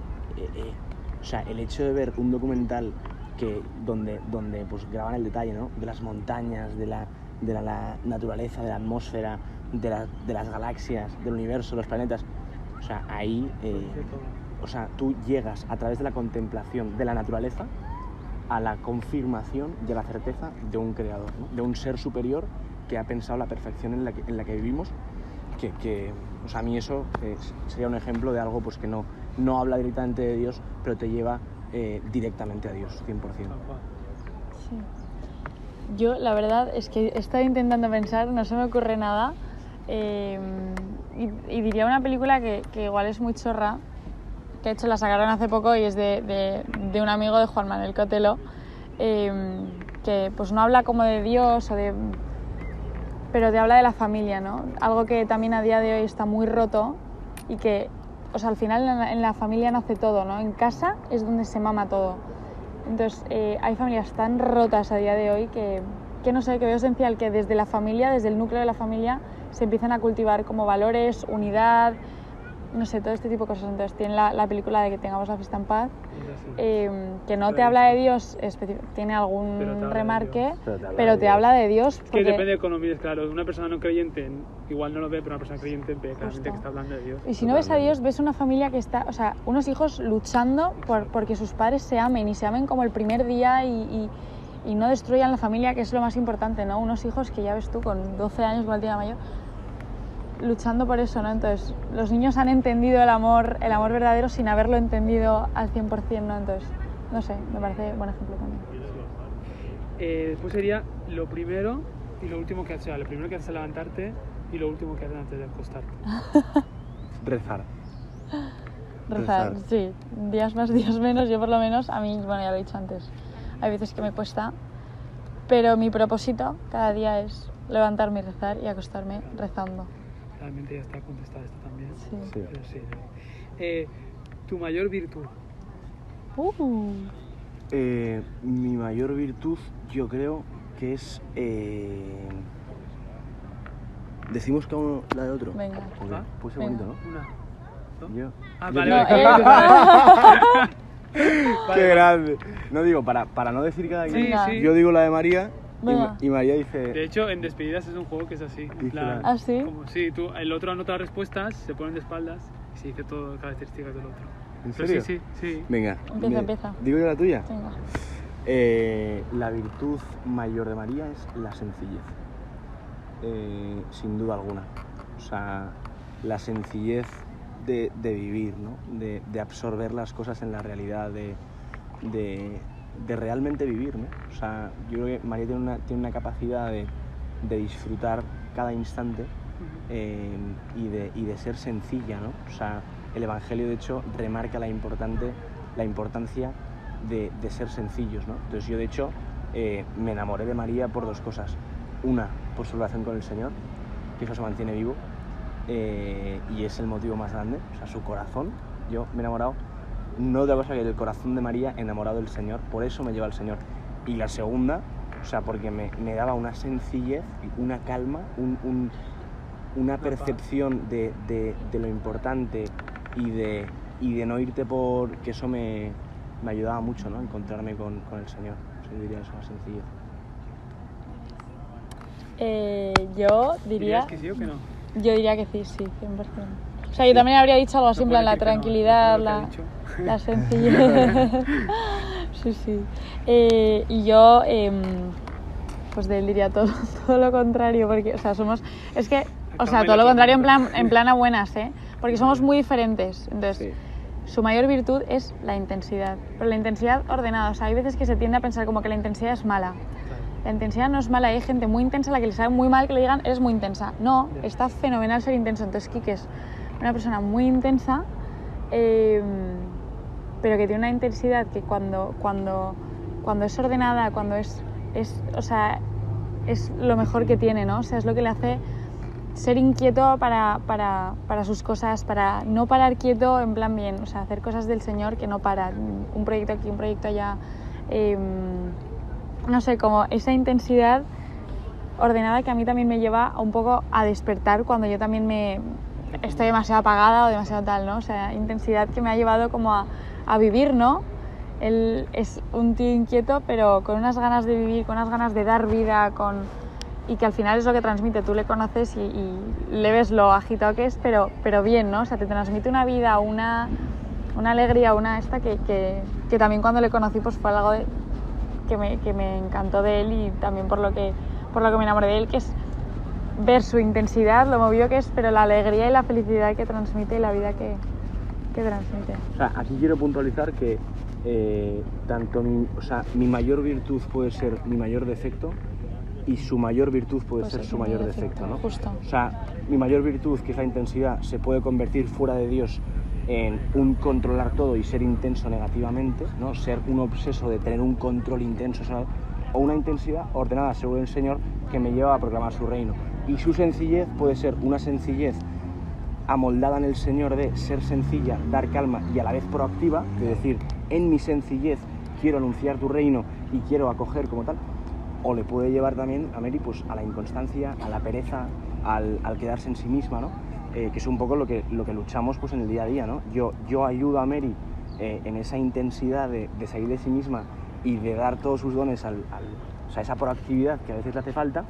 o sea, el hecho de ver un documental donde pues graban el detalle, ¿no? De las montañas, de la naturaleza, de la atmósfera, de las galaxias, del universo, los planetas, o sea, ahí, o sea, tú llegas a través de la contemplación de la naturaleza a la confirmación y a la certeza de un creador, ¿no? De un ser superior que ha pensado la perfección en la que vivimos, o sea, a mí eso sería un ejemplo de algo pues que no habla directamente de Dios, pero te lleva directamente a Dios, 100%. Sí. Yo, la verdad, es que he estado intentando pensar, no se me ocurre nada, y diría una película que igual es muy chorra, que de hecho la sacaron hace poco y es de un amigo de Juan Manuel Cotelo, que pues no habla como de Dios pero te habla de la familia, ¿no? Algo que también a día de hoy está muy roto y que, o sea, al final en la familia nace todo, ¿no? En casa es donde se mama todo. Entonces, hay familias tan rotas a día de hoy que no sé, que veo esencial que desde la familia, desde el núcleo de la familia, se empiezan a cultivar como valores, unidad, no sé, todo este tipo de cosas. Entonces tiene la película de Que tengamos la fiesta en paz, que no te habla de Dios, tiene algún remarque, pero te habla de Dios. Es que depende de cómo lo mires, claro. Una persona no creyente igual no lo ve, pero una persona creyente ve claramente que está hablando de Dios. Y si no ves a Dios, ves una familia que está, o sea, unos hijos luchando porque sus padres se amen y se amen como el primer día y no destruyan la familia, que es lo más importante, ¿no? Unos hijos que ya ves tú, con 12 años, igual tiene mayor, luchando por eso, ¿no? Entonces, los niños han entendido el amor verdadero sin haberlo entendido al 100%, ¿no? Entonces, no sé, me parece buen ejemplo también. Después sería lo primero y lo último que haces, o sea, lo primero que haces al levantarte y lo último que haces antes de acostarte. Rezar, sí. Días más, días menos. Yo por lo menos, a mí, bueno, ya lo he dicho antes, hay veces que me cuesta, pero mi propósito cada día es levantarme y rezar y acostarme rezando. Realmente ya está contestada esto también. Sí. Pero sí. ¿Tu mayor virtud? Mi mayor virtud, yo creo que es... Decimos cada uno la de otro. Venga. Okay. Puede ser bonito, ¿no? Una, dos. Yo. Vale, No, vale. Qué grande. No digo, para no decir cada quien, Sí. yo digo la de María Venga. y María dice... De hecho, en despedidas es un juego que es así. En plan, ¿Ah, sí? Como, sí, el otro anota las respuestas, se ponen de espaldas y se dice todo características del otro. ¿En Pero serio? Sí. Venga. Empieza. ¿Digo yo la tuya? Venga. La virtud mayor de María es la sencillez. Sin duda alguna. O sea, la sencillez de vivir, ¿no? De absorber las cosas en la realidad, de realmente vivir, ¿no? O sea, yo creo que María tiene una capacidad de disfrutar cada instante y de ser sencilla, ¿no? O sea, el Evangelio, de hecho, remarca la importancia de ser sencillos, ¿no? Entonces yo, de hecho, me enamoré de María por dos cosas. Una, por su relación con el Señor, que eso se mantiene vivo, y es el motivo más grande, o sea, su corazón. Yo me he enamorado, no de otra cosa que el corazón de María, enamorado del Señor, por eso me lleva al Señor. Y la segunda, o sea, porque me daba una sencillez, una calma, una percepción de lo importante y de no irte por... que eso me ayudaba mucho, ¿no? Encontrarme con el Señor. Yo diría eso, la sencillez. Yo diría... ¿Dirías que sí o que no? Yo diría que sí, 100%. O sea, yo también habría dicho algo así, en plan la tranquilidad, la sencillez. Sí. Y yo, pues de él diría todo lo contrario, porque, o sea, somos... Es que, o sea, todo lo contrario en plan a buenas, ¿eh? Porque somos muy diferentes. Entonces, su mayor virtud es la intensidad. Pero la intensidad ordenada. O sea, hay veces que se tiende a pensar como que la intensidad es mala. La intensidad no es mala, hay gente muy intensa a la que le sabe muy mal que le digan eres muy intensa. No, está fenomenal ser intenso. Entonces Kike es una persona muy intensa, pero que tiene una intensidad que cuando es ordenada, cuando o sea, es lo mejor que tiene, ¿no? O sea, es lo que le hace ser inquieto para sus cosas, para no parar quieto en plan bien, o sea, hacer cosas del Señor que no paran, un proyecto aquí, un proyecto allá, no sé, como esa intensidad ordenada que a mí también me lleva un poco a despertar cuando yo también estoy demasiado apagada o demasiado tal, ¿no? O sea, intensidad que me ha llevado como a vivir, ¿no? Él es un tío inquieto, pero con unas ganas de vivir, con unas ganas de dar vida, y que al final es lo que transmite. Tú le conoces y le ves lo agitado que es, pero bien, ¿no? O sea, te transmite una vida, una alegría, que también cuando le conocí pues fue algo que me encantó de él y también por lo que me enamoré de él, que es ver su intensidad, lo movido que es, pero la alegría y la felicidad que transmite y la vida que transmite. O sea, aquí quiero puntualizar que tanto mi mayor virtud puede ser mi mayor defecto y su mayor virtud puede ser su mayor defecto, ¿no? Justo. O sea, mi mayor virtud, que es la intensidad, se puede convertir fuera de Dios en un controlar todo y ser intenso negativamente, ¿no? Ser un obseso de tener un control intenso, ¿sabes? O una intensidad ordenada según el Señor que me lleva a proclamar su reino. Y su sencillez puede ser una sencillez amoldada en el Señor de ser sencilla, dar calma y a la vez proactiva, de decir, en mi sencillez quiero anunciar tu reino y quiero acoger como tal. O le puede llevar también a Mary pues, a la inconstancia, a la pereza, al quedarse en sí misma, ¿no? Que es un poco lo que luchamos pues, en el día a día, ¿no? Yo ayudo a Mary en esa intensidad de salir de sí misma y de dar todos sus dones o sea, esa proactividad que a veces le hace falta.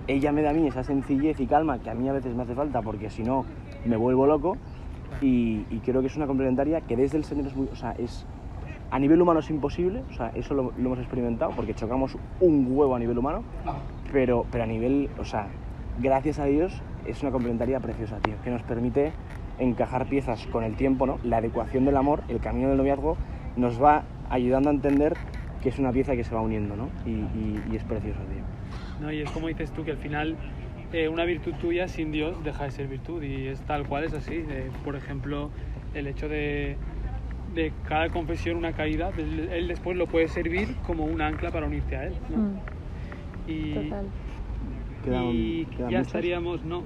Ella me da a mí esa sencillez y calma que a mí a veces me hace falta porque si no me vuelvo loco y creo que es una complementaria que desde el Señor es muy... O sea, a nivel humano es imposible, o sea, eso lo hemos experimentado porque chocamos un huevo a nivel humano, pero a nivel, o sea, gracias a Dios es una complementaria preciosa, tío, que nos permite encajar piezas con el tiempo, ¿no? La adecuación del amor, el camino del noviazgo nos va ayudando a entender que es una pieza que se va uniendo, ¿no? Y es precioso, tío. No, y es como dices tú, que al final una virtud tuya sin Dios deja de ser virtud y es tal cual, es así. Por ejemplo, el hecho de cada confesión una caída, él después lo puede servir como un ancla para unirte a él, ¿no? Total. ¿Quedan ya muchos? estaríamos, no.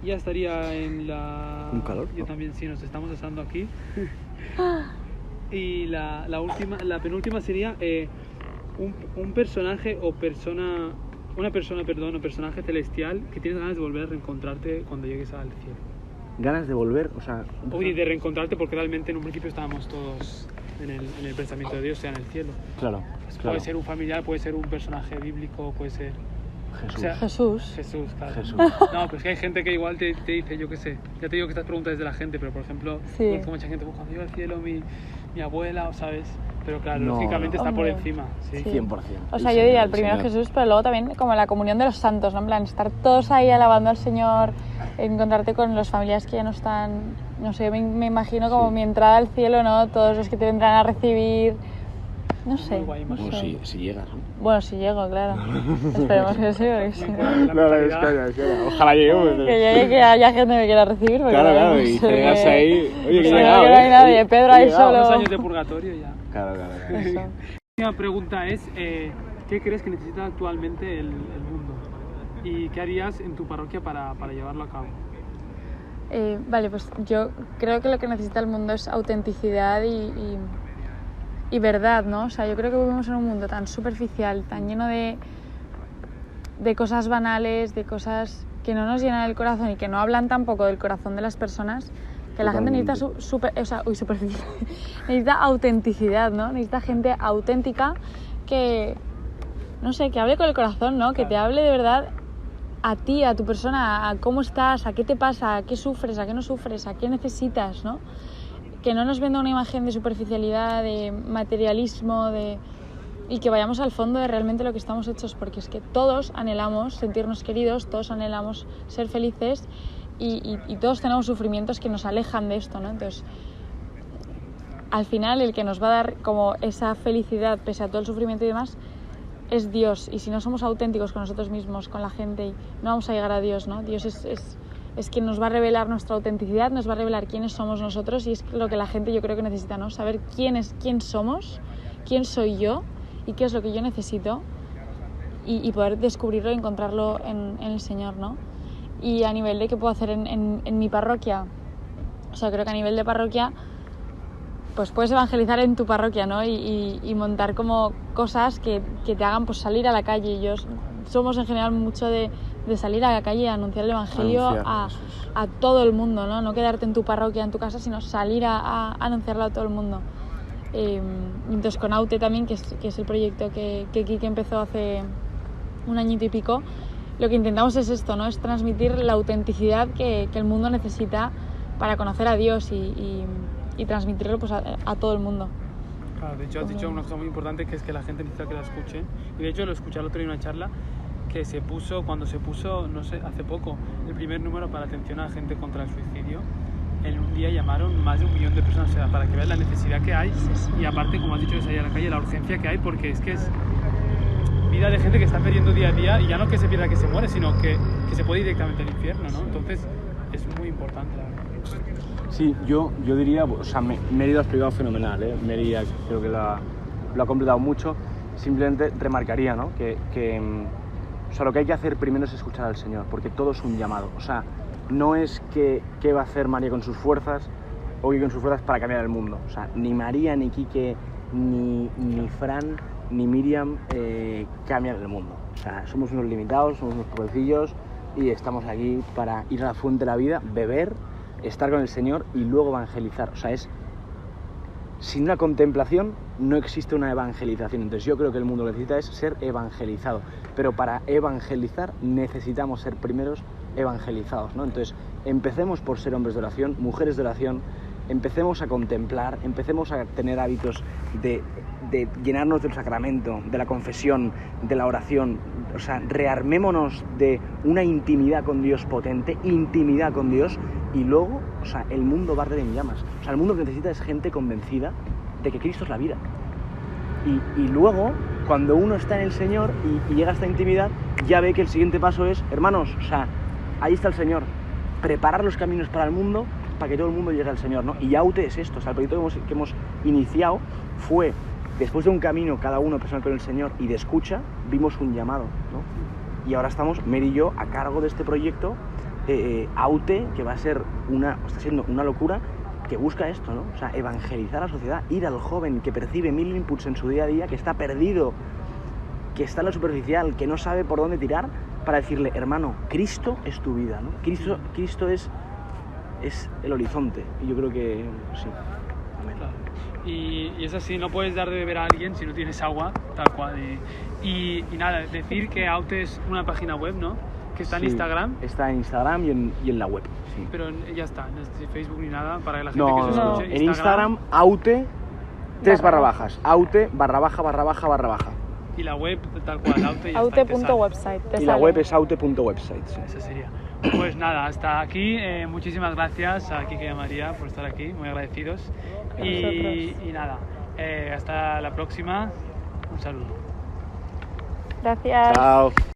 Ya estaría en la... ¿Un calor? Yo también, sí, nos estamos asando aquí. Y la penúltima sería un personaje o personaje celestial que tienes ganas de volver a reencontrarte cuando llegues al cielo. Ganas de volver, o sea... Oye, de reencontrarte porque realmente en un principio estábamos todos en el pensamiento de Dios, sea en el cielo. Claro, Puede ser un familiar, puede ser un personaje bíblico, puede ser... Jesús. O sea, Jesús, claro. Jesús. No, pues que hay gente que igual te dice, yo qué sé, ya te digo que estas preguntas es de la gente, pero por ejemplo, conozco mucha gente, cuando yo al cielo, mi abuela, ¿sabes? Pero claro, No, lógicamente está por Hombre. encima. Sí. 100%. O sea, yo diría el primero Jesús, pero luego también como la comunión de los santos, ¿no? En plan, estar todos ahí alabando al Señor, encontrarte con los familiares que ya no están, no sé, me imagino como mi entrada al cielo, ¿no? Todos los que te vendrán a recibir, no sé. Muy guay, no Bueno, sé. si llegas, ¿no? Bueno, si llego, claro. Esperemos que sí, porque sí. Es coña. Ojalá lleguemos. Que llegue, que haya gente que me quiera recibir. Porque Claro, y no sé, llegas ahí... Oye, que he no, llegado, que no hay nadie, Pedro ahí llegado. solo. Unos años de purgatorio ya. Claro. Eso. La última pregunta es, ¿qué crees que necesita actualmente el mundo? ¿Y qué harías en tu parroquia para llevarlo a cabo? Vale, pues yo creo que lo que necesita el mundo es autenticidad y verdad, ¿no? O sea, yo creo que vivimos en un mundo tan superficial, tan lleno de cosas banales, de cosas que no nos llenan el corazón y que no hablan tampoco del corazón de las personas, que la gente necesita superficial. Necesita autenticidad, ¿no? Necesita gente auténtica que, no sé, que hable con el corazón, ¿no? Que te hable de verdad a ti, a tu persona, a cómo estás, a qué te pasa, a qué sufres, a qué no sufres, a qué necesitas, ¿no? Que no nos venda una imagen de superficialidad, de materialismo, y que vayamos al fondo de realmente lo que estamos hechos, porque es que todos anhelamos sentirnos queridos, todos anhelamos ser felices y todos tenemos sufrimientos que nos alejan de esto, ¿no? Entonces, al final el que nos va a dar como esa felicidad pese a todo el sufrimiento y demás es Dios, y si no somos auténticos con nosotros mismos, con la gente, no vamos a llegar a Dios, ¿no? Dios es quien nos va a revelar nuestra autenticidad, nos va a revelar quiénes somos nosotros, y es lo que la gente yo creo que necesita, ¿no? Saber quién somos, quién soy yo y qué es lo que yo necesito y poder descubrirlo y encontrarlo en el Señor, ¿no? Y a nivel de qué puedo hacer en mi parroquia, o sea, creo que a nivel de parroquia pues puedes evangelizar en tu parroquia, ¿no? Y montar como cosas que te hagan pues salir a la calle. Somos en general mucho de salir a la calle y anunciar el evangelio a todo el mundo, ¿no? No quedarte en tu parroquia, en tu casa, sino salir a anunciarlo a todo el mundo. Entonces con Aute también, que es el proyecto que Kike empezó hace un añito y pico, lo que intentamos es esto, ¿no? Es transmitir la autenticidad que el mundo necesita para conocer a Dios y transmitirlo pues a todo el mundo. Claro, de hecho has dicho una cosa muy importante, que es que la gente necesita que la escuchen. Y de hecho lo escuché el otro día en una charla que cuando se puso, no sé, hace poco, el primer número para atención a la gente contra el suicidio. En un día llamaron más de 1 millón de personas, o sea, para que vean la necesidad que hay. Y aparte, como has dicho, de salir a la calle, la urgencia que hay, porque es que es vida de gente que está perdiendo día a día, y ya no que se pierda que se muere, sino que se puede ir directamente al infierno, ¿no? Entonces es muy importante, la verdad. Sí, yo diría, o sea, Mary lo ha explicado fenomenal, ¿eh? Mary creo que lo ha completado mucho. Simplemente remarcaría, ¿no? que o sea, lo que hay que hacer primero es escuchar al Señor, porque todo es un llamado. O sea, no es qué va a hacer María con sus fuerzas o Quique con sus fuerzas para cambiar el mundo. O sea, ni María, ni Quique, ni Fran, ni Miriam cambian el mundo. O sea, somos unos limitados, somos unos pobrecillos y estamos aquí para ir a la fuente de la vida, beber, estar con el Señor y luego evangelizar. O sea, sin una contemplación no existe una evangelización. Entonces yo creo que el mundo lo que necesita es ser evangelizado. Pero para evangelizar necesitamos ser primeros evangelizados, ¿no? Entonces empecemos por ser hombres de oración, mujeres de oración, empecemos a contemplar, empecemos a tener hábitos de llenarnos del sacramento, de la confesión, de la oración. O sea, rearmémonos de una intimidad con Dios potente, intimidad con Dios, y luego, o sea, el mundo va a arder en llamas. O sea, el mundo que necesita es gente convencida de que Cristo es la vida. Y luego, cuando uno está en el Señor y llega a esta intimidad, ya ve que el siguiente paso es, hermanos, o sea, ahí está el Señor. Preparar los caminos para el mundo, para que todo el mundo llegue al Señor, ¿no? Y Aute es esto. O sea, el proyecto que hemos iniciado fue, después de un camino cada uno personal con el Señor y de escucha, vimos un llamado, ¿no? Y ahora estamos, Mary y yo, a cargo de este proyecto, Aute, que va a ser está siendo una locura, que busca esto, ¿no? O sea, evangelizar a la sociedad, ir al joven que percibe 1000 inputs en su día a día, que está perdido, que está en lo superficial, que no sabe por dónde tirar, para decirle, hermano, Cristo es tu vida, ¿no? Cristo es el horizonte. Y yo creo que sí. Claro. Y es así, no puedes dar de beber a alguien si no tienes agua, tal cual. Y nada, decir que Aute es una página web, ¿no? Que está en Instagram. Está en Instagram y en la web, sí. Pero ya está, no es Facebook ni nada, para que la gente que se escuche. En Instagram, Aute, 3/, Aute, ///. Y la web, tal cual, Aute.website. Y la web es aute.website. Sí. Esa sería. Pues nada, hasta aquí. Muchísimas gracias a Kike y a María por estar aquí, muy agradecidos. Y nada, hasta la próxima. Un saludo. Gracias. Chao.